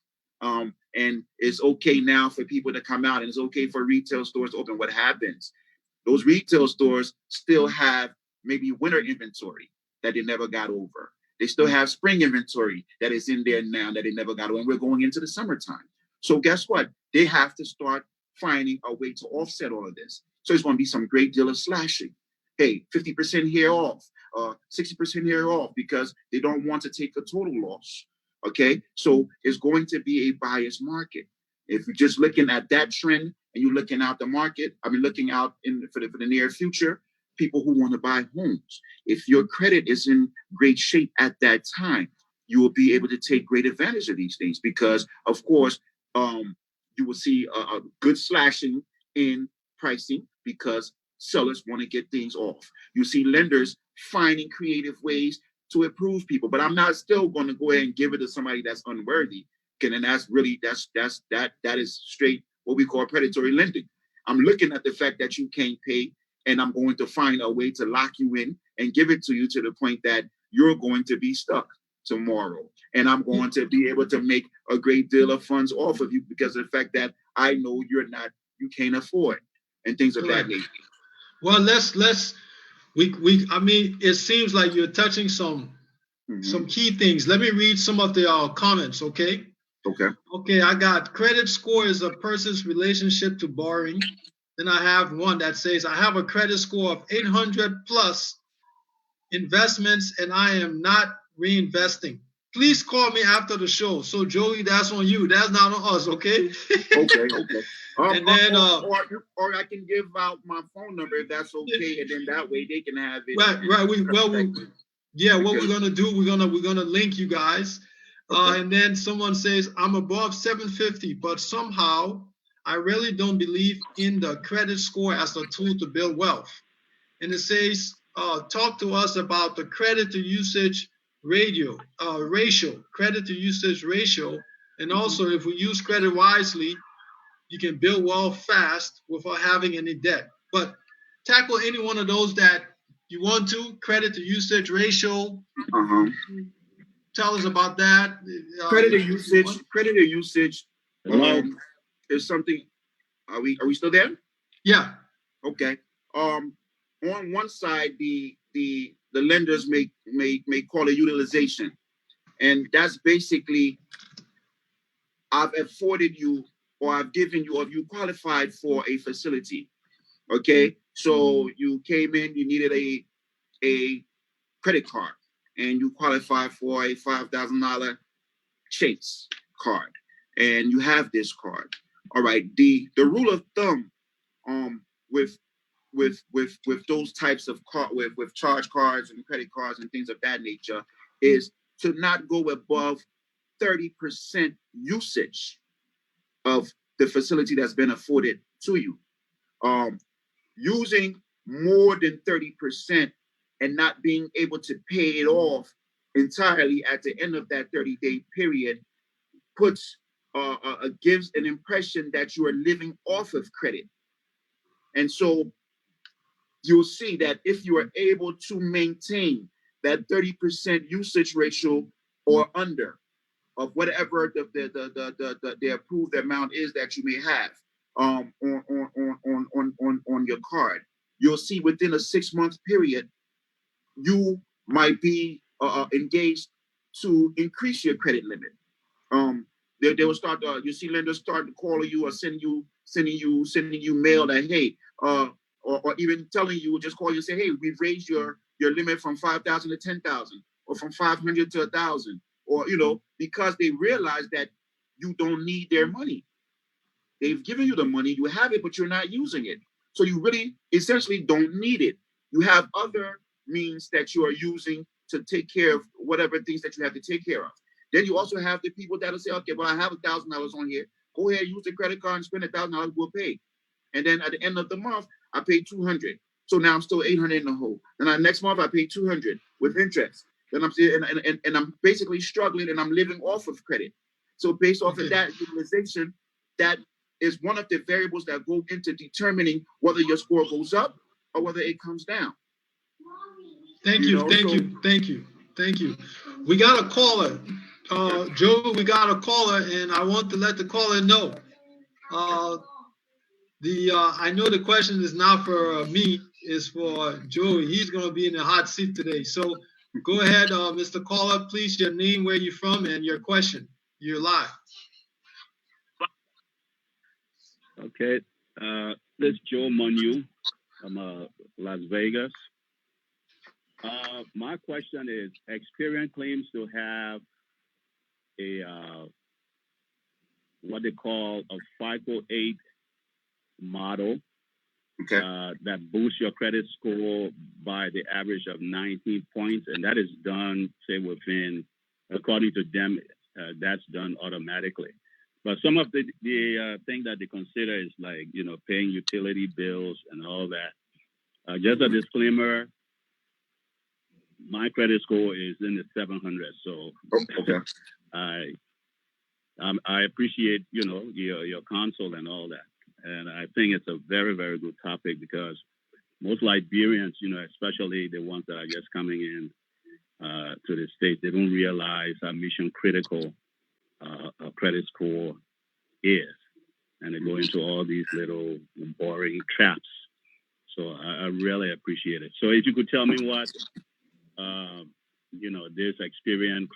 and it's okay now for people to come out, and it's okay for retail stores to open. What happens? Those retail stores still have maybe winter inventory that they never got over. They still have spring inventory that is in there now that they never got over. And we're going into the summertime. So guess what? They have to start finding a way to offset all of this. So it's going to be some great deal of slashing. Hey, 50% here off, 60% here off, because they don't want to take a total loss. Okay, so it's going to be a buyer's market. If you're just looking at that trend and you're looking out the market, looking out for the near future, people who want to buy homes. If your credit is in great shape at that time, you will be able to take great advantage of these things because, of course, you will see a good slashing in pricing because sellers want to get things off. You see lenders finding creative ways to improve people, but I'm not still going to go ahead and give it to somebody that's unworthy. And that's really that is straight what we call predatory lending. I'm looking at the fact that you can't pay, and I'm going to find a way to lock you in and give it to you to the point that you're going to be stuck tomorrow. And I'm going to be able to make a great deal of funds off of you because of the fact that I know you can't afford and things of that nature. Well, it seems like you're touching some key things. Let me read some of the comments, okay? Okay, I got credit score is a person's relationship to borrowing. Then I have one that says, I have a credit score of 800 plus investments and I am not reinvesting. Please call me after the show. So Joey, that's on you. That's not on us, okay? Okay. And then or I can give out my phone number if that's okay, and then that way they can have it. Right. What we're gonna do, we're gonna link you guys. Okay. And then someone says, I'm above 750, but somehow I really don't believe in the credit score as a tool to build wealth. And it says, talk to us about the credit to usage ratio, credit to usage ratio. And also, if we use credit wisely, you can build wealth fast without having any debt. But tackle any one of those that you want to, credit to usage ratio. Tell us about that. Credit to usage is something. Are we still there? Yeah. Okay. On one side, the lenders may call it utilization. And that's basically, I've afforded you, or I've given you, or you qualified for a facility. Okay, so you came in, you needed a credit card, and you qualify for a $5,000 Chase card, and you have this card. All right, the rule of thumb, with those types of with charge cards and credit cards and things of that nature, is to not go above 30% usage of the facility that's been afforded to you. Using more than 30% and not being able to pay it off entirely at the end of that 30-day period puts gives an impression that you are living off of credit. And so you'll see that if you are able to maintain that 30% usage ratio or under of whatever the approved amount is that you may have on your card, you'll see within a 6-month period, you might be engaged to increase your credit limit. They will start. You see lenders start to call you or sending you mail that, hey, or even telling you, just call you and say, hey, we've raised your limit from 5,000 to 10,000, or from 500 to 1,000, or because they realize that you don't need their money. They've given you the money, you have it, but you're not using it. So you really essentially don't need it. You have other means that you are using to take care of whatever things that you have to take care of. Then you also have the people that'll say, okay, well, I have $1,000 on here. Go ahead, use the credit card and spend $1,000, we'll pay. And then at the end of the month, I paid $200. So now I'm still $800 in the hole. Then next month I paid $200 with interest. Then I'm basically struggling, and I'm living off of credit. So based off of that utilization, that is one of the variables that go into determining whether your score goes up or whether it comes down. Thank you. We got a caller. Joe, we got a caller, and I want to let the caller know. I know the question is not for me, it's for Joey. He's going to be in the hot seat today. So go ahead, Mr. Caller, please, your name, where you're from, and your question. You're live. Okay. This is Joe Monu from Las Vegas. My question is, Experian claims to have a what they call a FICO 8 model, okay, that boosts your credit score by the average of 19 points, and that is done, say, within, according to them, that's done automatically. But some of the thing that they consider is like, paying utility bills and all that. Just a disclaimer, my credit score is in the 700. So okay. I appreciate, your counsel and all that. And I think it's a very, very good topic, because most Liberians, especially the ones that are just coming in to the States, they don't realize how mission critical a credit score is. And they go into all these little boring traps. So I really appreciate it. So if you could tell me what, this Experian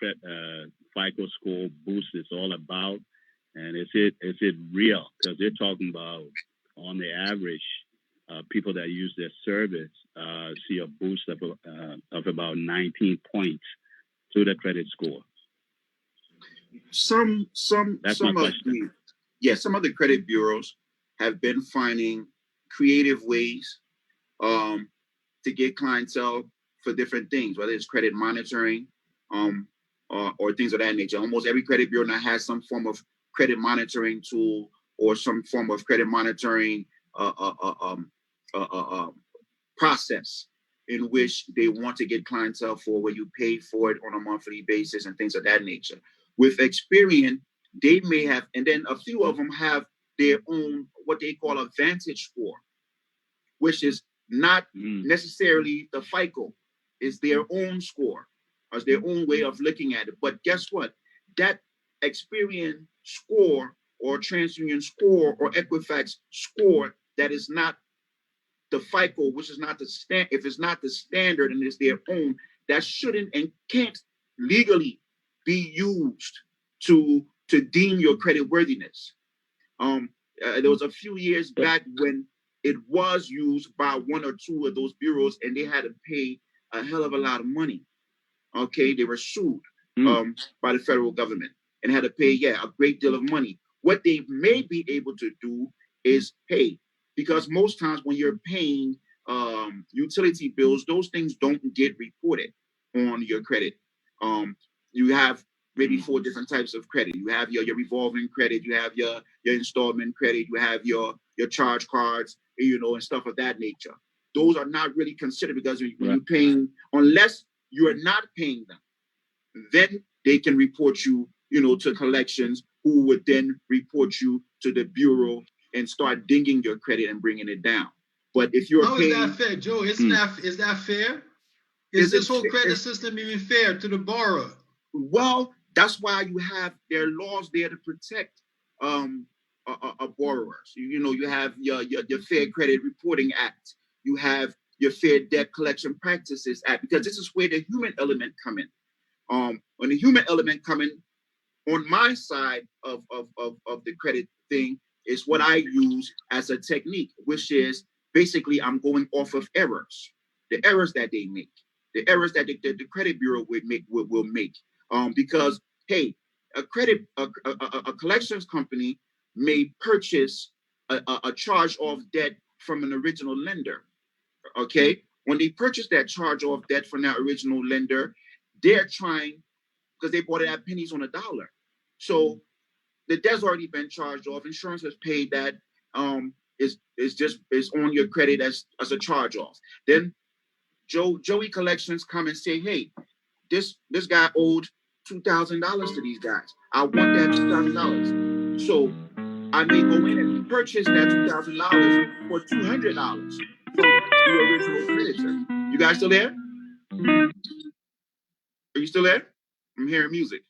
FICO score boost is all about, and is it real? Because they're talking about, on the average, people that use their service see a boost of about 19 points to the credit score. Some of the credit bureaus have been finding creative ways to get clientele for different things, whether it's credit monitoring, or things of that nature. Almost every credit bureau now has some form of credit monitoring tool or some form of credit monitoring process in which they want to get clientele for, where you pay for it on a monthly basis and things of that nature. With Experian, they may have, and then a few of them have their own, what they call a Vantage score, which is not necessarily the FICO, it's their own score, or their own way of looking at it. But guess what? That Experian score or TransUnion score or Equifax score that is not the FICO, which is not the if it's not the standard and it's their own, that shouldn't and can't legally be used to deem your credit worthiness. There was a few years back when it was used by one or two of those bureaus, and they had to pay a hell of a lot of money. Okay, they were sued by the federal government and had to pay, a great deal of money. What they may be able to do is, hey, because most times when you're paying utility bills, those things don't get reported on your credit. You have maybe four different types of credit. You have your revolving credit, you have your installment credit, you have your charge cards, and stuff of that nature. Those are not really considered because when you're paying, unless you are not paying them, then they can report you, to collections, who would then report you to the bureau and start dinging your credit and bringing it down. But if you're paying, is that fair, Joe? Is that fair? Is this whole credit system even fair to the borrower? Well, that's why you have their laws there to protect borrowers. You have your Fair Credit Reporting Act. You have your Fair Debt Collection Practices Act, because this is where the human element come in. When the human element come in, on my side of the credit thing is what I use as a technique, which is basically I'm going off of errors, the errors that they make, the errors that the credit bureau will make. Because hey, a collections company may purchase a charge off debt from an original lender. Okay, when they purchase that charge off debt from that original lender, they're trying, because they bought it at pennies on a dollar. So the debt's already been charged off. Insurance has paid that. Is on your credit as a charge off. Then Joey Collections come and say, hey, this guy owed $2,000 to these guys. I want that $2,000. So I may go in and purchase that $2,000 for $200 from the original creditor. You guys still there? Are you still there? I'm hearing music.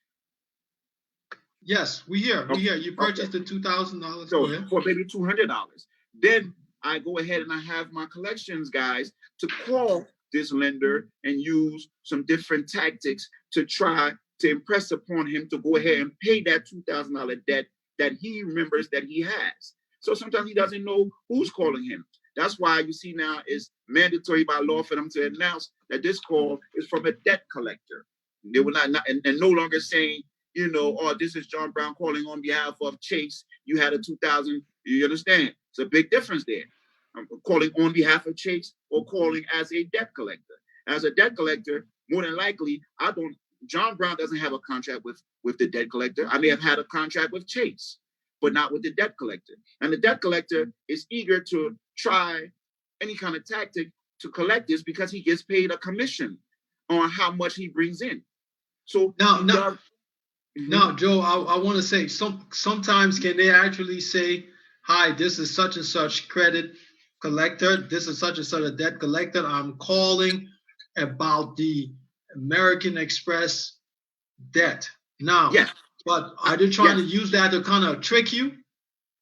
Yes, we hear. You purchased the $2,000. So for maybe $200. Then I go ahead and I have my collections guys to call this lender and use some different tactics to try to impress upon him to go ahead and pay that $2,000 debt that he remembers that he has. So sometimes he doesn't know who's calling him. That's why you see now it's mandatory by law for them to announce that this call is from a debt collector. They will not and no longer saying, oh, this is John Brown calling on behalf of Chase. You had a 2000. You understand? It's a big difference there. I'm calling on behalf of Chase or calling as a debt collector. As a debt collector, more than likely, John Brown doesn't have a contract with the debt collector. I may have had a contract with Chase, but not with the debt collector. And the debt collector is eager to try any kind of tactic to collect this because he gets paid a commission on how much he brings in. So now, Joe, I want to say sometimes can they actually say, hi, this is such and such credit collector. This is such and such a debt collector. I'm calling about the American Express debt. Now, but are they trying to use that to kind of trick you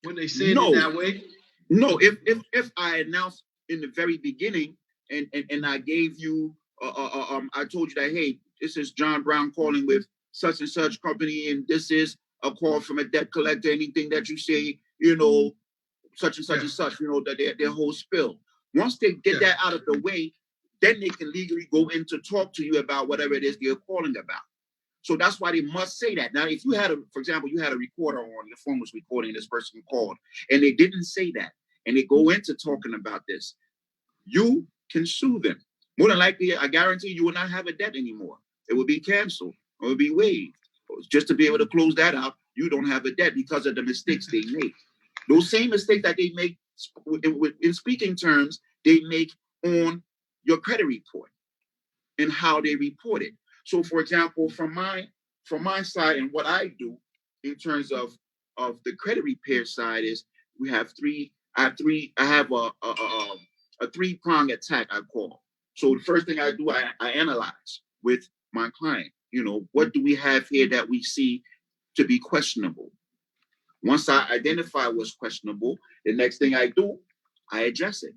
when they say it in that way? No, if I announced in the very beginning and I gave you, I told you that, hey, this is John Brown calling with such and such company, and this is a call from a debt collector. Anything that you say, such and such and such, that their whole spill. Once they get that out of the way, then they can legally go in to talk to you about whatever it is they're calling about. So that's why they must say that. Now, if you had for example, you had a recorder on, your phone was recording, this person called, and they didn't say that, and they go into talking about this, you can sue them. More than likely, I guarantee you will not have a debt anymore. It will be canceled. It will be waived. Just to be able to close that out, you don't have a debt because of the mistakes they make. Those same mistakes that they make in speaking terms, they make on your credit report and how they report it. So, for example, from my side and what I do in terms of the credit repair side is we have three. I have a three-prong attack, I call. So the first thing I do, I analyze with my client. What do we have here that we see to be questionable? Once I identify what's questionable, the next thing I do, I address it.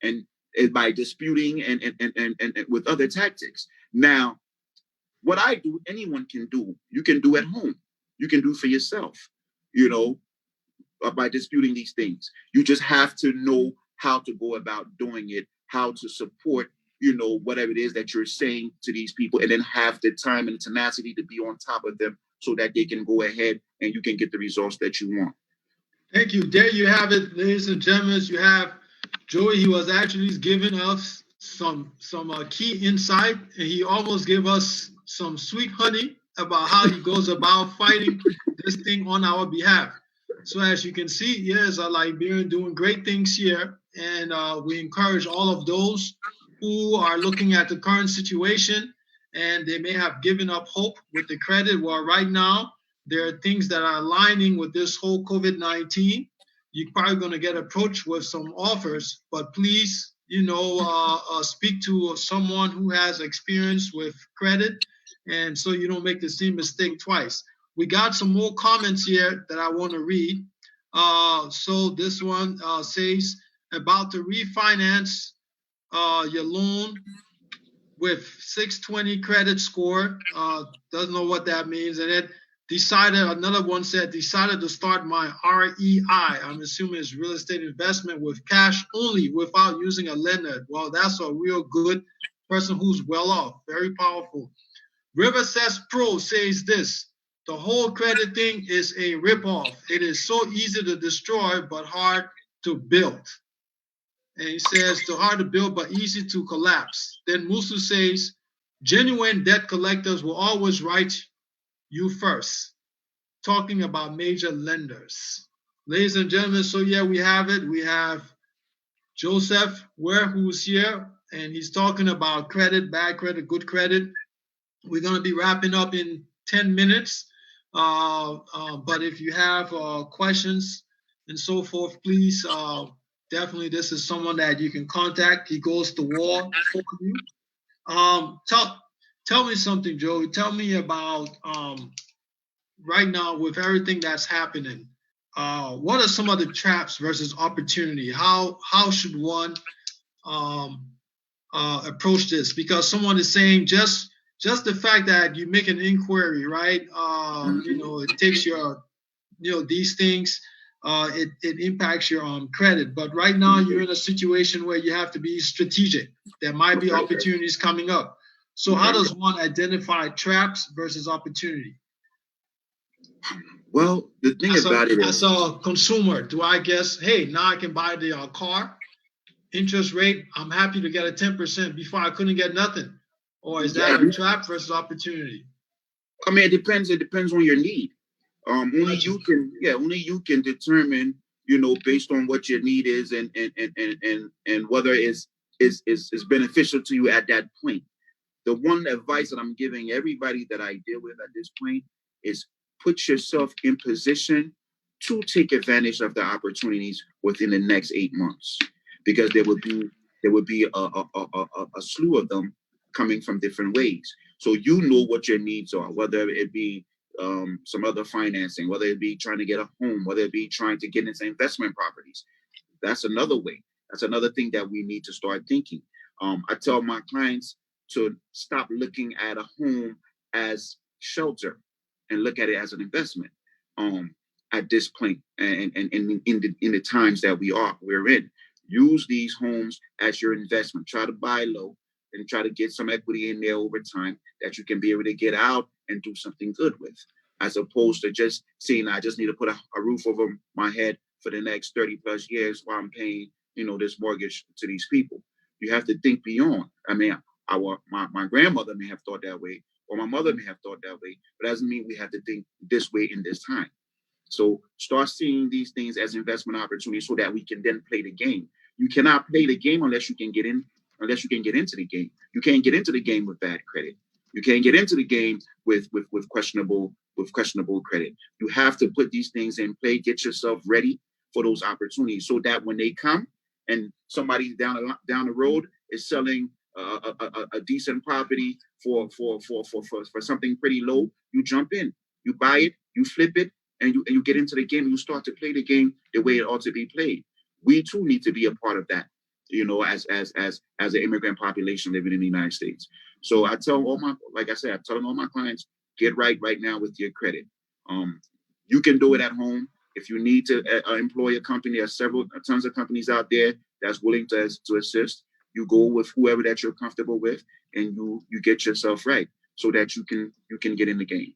And by disputing and with other tactics. Now, what I do, anyone can do. You can do at home. You can do for yourself, you know, by disputing these things. You just have to know how to go about doing it, how to support, whatever it is that you're saying to these people, and then have the time and tenacity to be on top of them so that they can go ahead and you can get the results that you want. Thank you. There you have it, ladies and gentlemen. You have Joey. He was actually giving us some key insight, and he almost gave us some sweet honey about how he goes about fighting this thing on our behalf. So as you can see, here's a Liberian doing great things here, and we encourage all of those who are looking at the current situation and they may have given up hope with the credit. Well, right now there are things that are aligning with this whole COVID-19. You're probably going to get approached with some offers, but please, speak to someone who has experience with credit, and so you don't make the same mistake twice. We got some more comments here that I want to read. So this one says about to refinance your loan with 620 credit score. Doesn't know what that means. And then another one said, decided to start my REI. I'm assuming it's real estate investment with cash only without using a lender. Well, that's a real good person who's well off. Very powerful. River Says Pro says this: the whole credit thing is a ripoff. It is so easy to destroy, but hard to build. And he says, too hard to build, but easy to collapse. Then Musu says, genuine debt collectors will always write you first, talking about major lenders. Ladies and gentlemen, so yeah, we have it. We have Joseph Ware, who's here, and he's talking about credit, bad credit, good credit. We're going to be wrapping up in 10 minutes. But if you have questions and so forth, please, definitely this is someone that you can contact. He goes to war for you. Tell me something, Joey. Tell me about right now with everything that's happening. What are some of the traps versus opportunity? How should one approach this? Because someone is saying just the fact that you make an inquiry, right? It takes your, these things, it impacts your credit. But right now you're in a situation where you have to be strategic. There might be opportunities coming up. So how does one identify traps versus opportunity? Well, the thing about it is, as a consumer, do I guess, hey, now I can buy the car, interest rate, I'm happy to get a 10%. Before I couldn't get nothing. Or is that a trap versus opportunity? I mean, it depends. It depends on your need. Only you can determine, based on what your need is and whether it's beneficial to you at that point. The one advice that I'm giving everybody that I deal with at this point is put yourself in position to take advantage of the opportunities within the next 8 months, because there would be a slew of them coming from different ways. So you know what your needs are, whether it be some other financing, whether it be trying to get a home, whether it be trying to get into investment properties. That's another way. That's another thing that we need to start thinking. I tell my clients to stop looking at a home as shelter and look at it as an investment. At this point, and in the times that we're in, use these homes as your investment. Try to buy low and try to get some equity in there over time that you can be able to get out and do something good with, as opposed to just saying, I just need to put a roof over my head for the next 30 plus years while I'm paying, this mortgage to these people. You have to think beyond. I mean, my grandmother may have thought that way, or my mother may have thought that way, but that doesn't mean we have to think this way in this time. So start seeing these things as investment opportunities so that we can then play the game. You cannot play the game unless you can get into the game. You can't get into the game with bad credit. You can't get into the game with questionable credit. You have to put these things in play, get yourself ready for those opportunities, so that when they come and somebody down the road is selling a decent property for something pretty low, you jump in, you buy it, you flip it, and you get into the game, and you start to play the game the way it ought to be played. We too need to be a part of that. you know, as an immigrant population living in the United States. So I tell all my, like I said, I tell all my clients, get right now with your credit. You can do it at home. If you need to employ a company, there's tons of companies out there that's willing to assist. You go with whoever that you're comfortable with, and you get yourself right so that you can get in the game.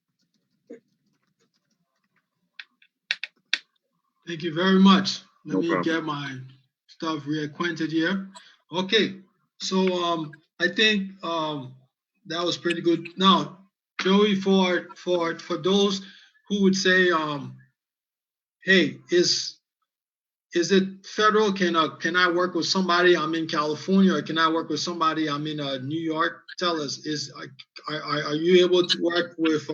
Thank you very much. Let No me problem. get my stuff reacquainted here. Okay, so I think that was pretty good. Now, Joey, for those who would say, hey, is it federal? Can I work with somebody? I'm in California, or can I work with somebody? I'm in New York. Tell us, are you able to work with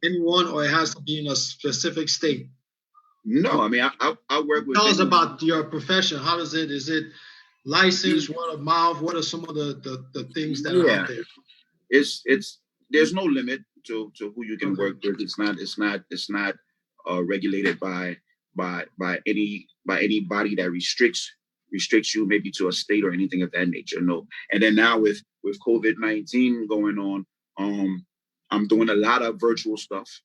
anyone, or it has to be in a specific state? No, I mean I work with. Tell us about your profession. How does it? Is it licensed, word of mouth? What are some of the things that are out there? It's there's no limit to who you can Okay. work with. It's not regulated by anybody that restricts you maybe to a state or anything of that nature. No. And then now with COVID-19 going on, I'm doing a lot of virtual stuff.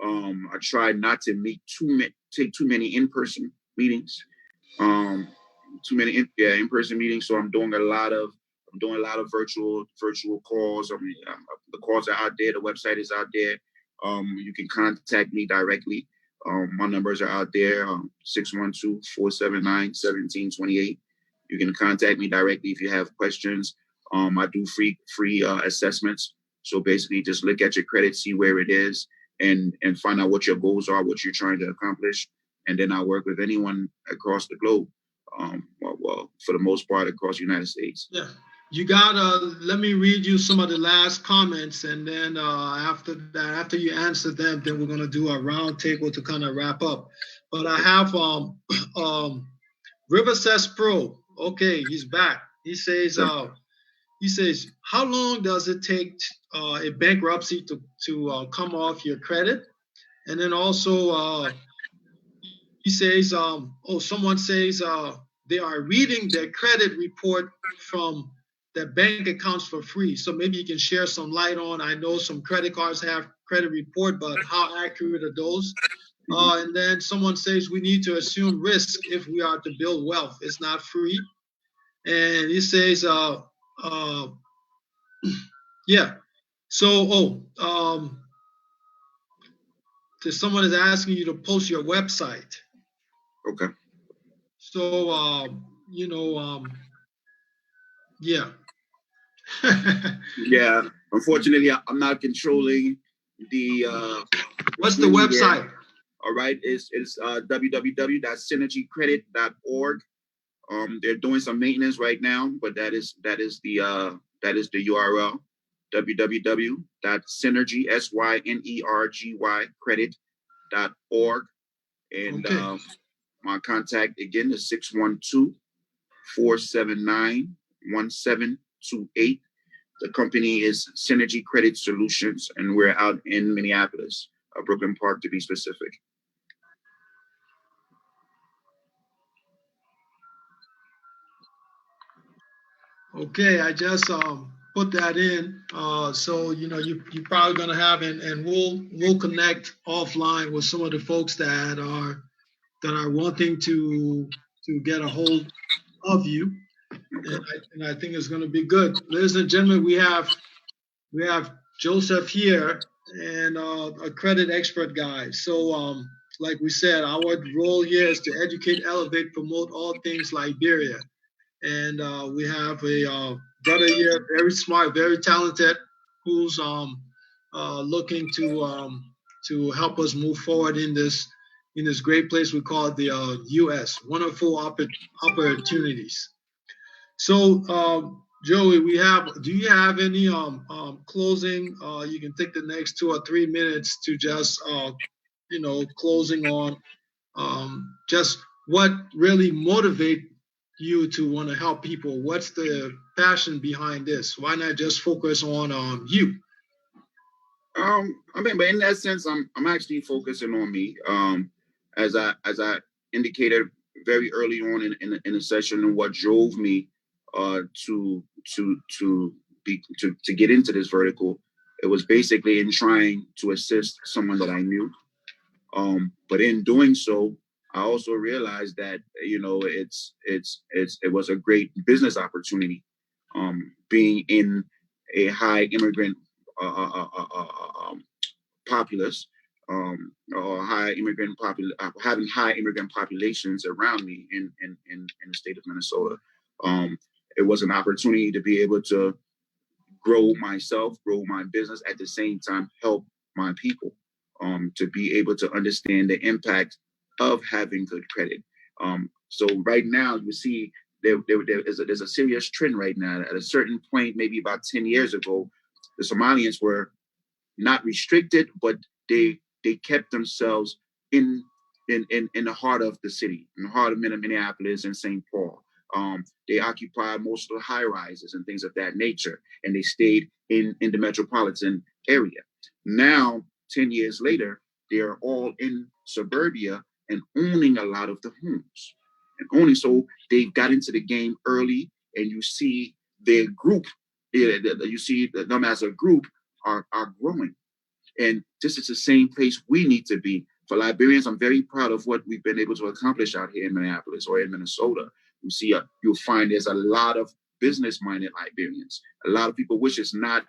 I try not to take too many in-person meetings. Too many in-person meetings. So I'm doing a lot of virtual calls. I mean, the calls are out there. The website is out there. You can contact me directly. My numbers are out there. 612-479-1728. You can contact me directly if you have questions. I do free assessments. So basically, just look at your credit, see where it is, and find out what your goals are, what you're trying to accomplish, and then I work with anyone across the globe. Well, for the most part, across the United States. Yeah. You got let me read you some of the last comments, and then after that, after you answer them, then we're gonna do a round table to kind of wrap up. But I have River says Pro. Okay, he's back. He says how long does it take a bankruptcy to come off your credit? And then also he says someone says they are reading their credit report from their bank accounts for free. So maybe you can share some light on. I know some credit cards have credit report, but how accurate are those? And then someone says we need to assume risk if we are to build wealth. It's not free. And he says, yeah. So, someone is asking you to post your website. Okay. So, yeah. Yeah. Unfortunately, I'm not controlling the. What's the website? There. All right. It's www.synergycredit.org. They're doing some maintenance right now, but that is the URL. www.synergy credit.org. And okay. My contact again is 612-479-1728. The company is Synergy Credit Solutions, and we're out in Minneapolis, Brooklyn Park to be specific. Okay, I just put that in. So you're probably gonna have, and we'll connect offline with some of the folks that are wanting to get a hold of you, and I think it's going to be good. Ladies and gentlemen, we have Joseph here, and a credit expert guy. So like we said, our role here is to educate, elevate, promote all things Liberia. And we have a brother here, very smart, very talented, who's looking to help us move forward in this great place we call the U.S. Wonderful opportunities. So, Joey, do you have any closing? You can take the next 2 or 3 minutes to just closing on just what really motivate you to want to help people. What's the passion behind this? Why not just focus on you? I mean, but in that sense, I'm actually focusing on me. As I indicated very early on in the session, and what drove me to to get into this vertical. It was basically in trying to assist someone that I knew. But in doing so, I also realized that it was a great business opportunity. Being in a high immigrant uh, uh, uh, uh, uh, um, populace, or having high immigrant populations around me in the state of Minnesota. Um, it was an opportunity to be able to grow myself, grow my business, at the same time help my people, to be able to understand the impact of having good credit. So right now, you see there's a serious trend right now. At a certain point, maybe about 10 years ago, the Somalians were not restricted, but they kept themselves in in the heart of the city, in the heart of Minneapolis and St. Paul. They occupied most of the high rises and things of that nature, and they stayed in the metropolitan area. Now, 10 years later, they are all in suburbia and owning a lot of the homes. And only so they got into the game early, and you see their group, you see them as a group are growing. And this is the same place we need to be. For Liberians, I'm very proud of what we've been able to accomplish out here in Minneapolis or in Minnesota. You see, you'll find there's a lot of business-minded Liberians. A lot of people, it's not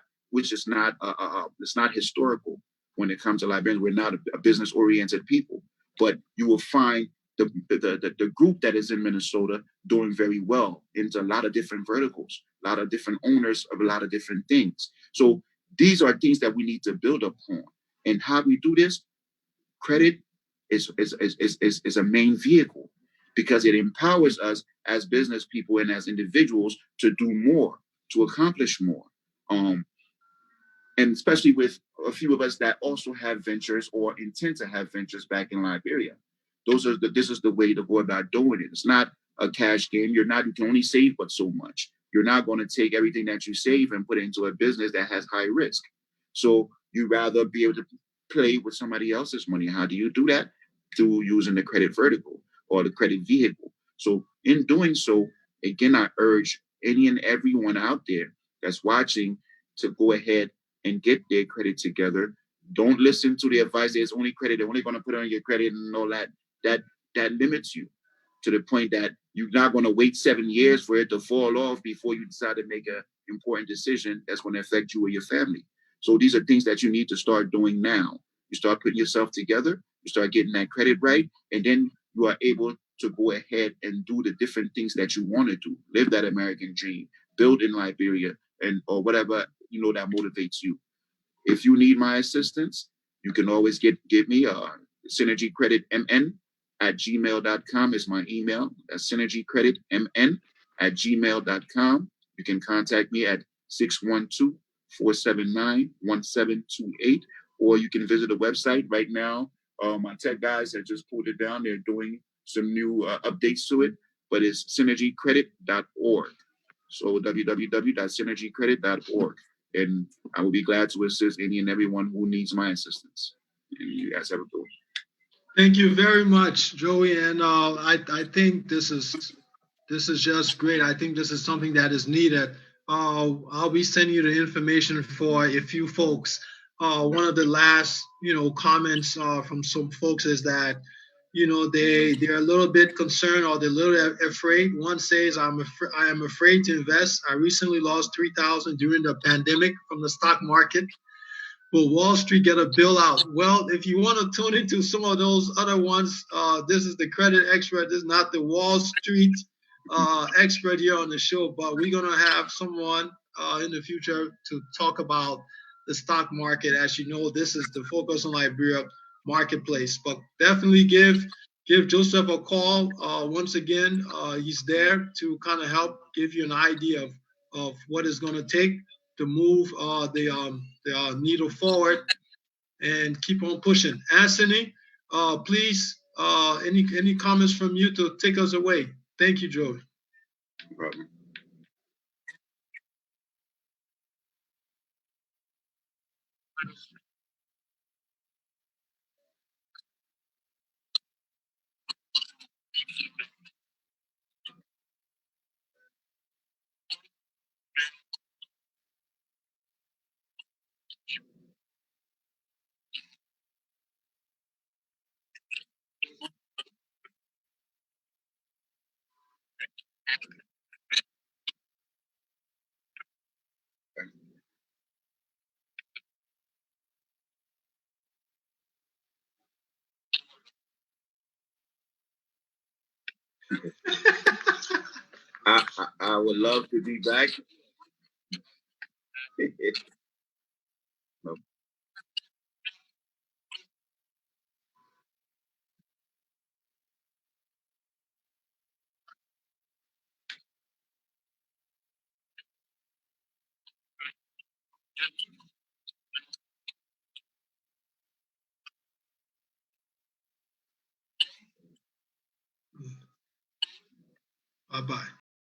historical when it comes to Liberians. We're not a business-oriented people, but you will find the group that is in Minnesota doing very well into a lot of different verticals, a lot of different owners of a lot of different things. So these are things that we need to build upon. And how we do this, credit is a main vehicle, because it empowers us as business people and as individuals to do more, to accomplish more. Um, and especially with a few of us that also have ventures or intend to have ventures back in Liberia. This is the way to go about doing it. It's not a cash game. You can only save but so much. You're not going to take everything that you save and put it into a business that has high risk. So you rather be able to play with somebody else's money. How do you do that? Through using the credit vertical or the credit vehicle. So in doing so, again, I urge any and everyone out there that's watching to go ahead and get their credit together. Don't listen to the advice. There's only credit. They're only going to put on your credit and all that. That that limits you to the point that you're not going to wait 7 years for it to fall off before you decide to make an important decision that's going to affect you or your family. So these are things that you need to start doing now. You start putting yourself together. You start getting that credit right, and then you are able to go ahead and do the different things that you want to do. Live that American dream. Build in Liberia, and or whatever that motivates you. If you need my assistance, you can always give me Synergy Credit MN at gmail.com is my email. That's Synergy Credit MN at gmail.com. You can contact me at 612-479-1728, or you can visit the website right now. My tech guys have just pulled it down. They're doing some new updates to it, but it's synergycredit.org. So www.synergycredit.org. And I will be glad to assist any and everyone who needs my assistance. And you guys have a good one. Thank you very much, Joey. And I think this is just great. I think this is something that is needed. I'll be sending you the information for a few folks. One of the last comments from some folks is that they're a little bit concerned, or they're a little afraid. One says, I am afraid to invest. I recently lost 3,000 during the pandemic from the stock market. Will Wall Street get a bailout? Well, if you want to tune into some of those other ones, this is the credit expert. This is not the Wall Street expert here on the show, but we're going to have someone in the future to talk about the stock market. As you know, this is the Focus on Liberia marketplace. But definitely give Joseph a call. Once again, he's there to kind of help give you an idea of what it's going to take to move the needle forward and keep on pushing. Anthony, please, any comments from you to take us away? Thank you, Joey. No problem. I would love to be back. No, Bye bye.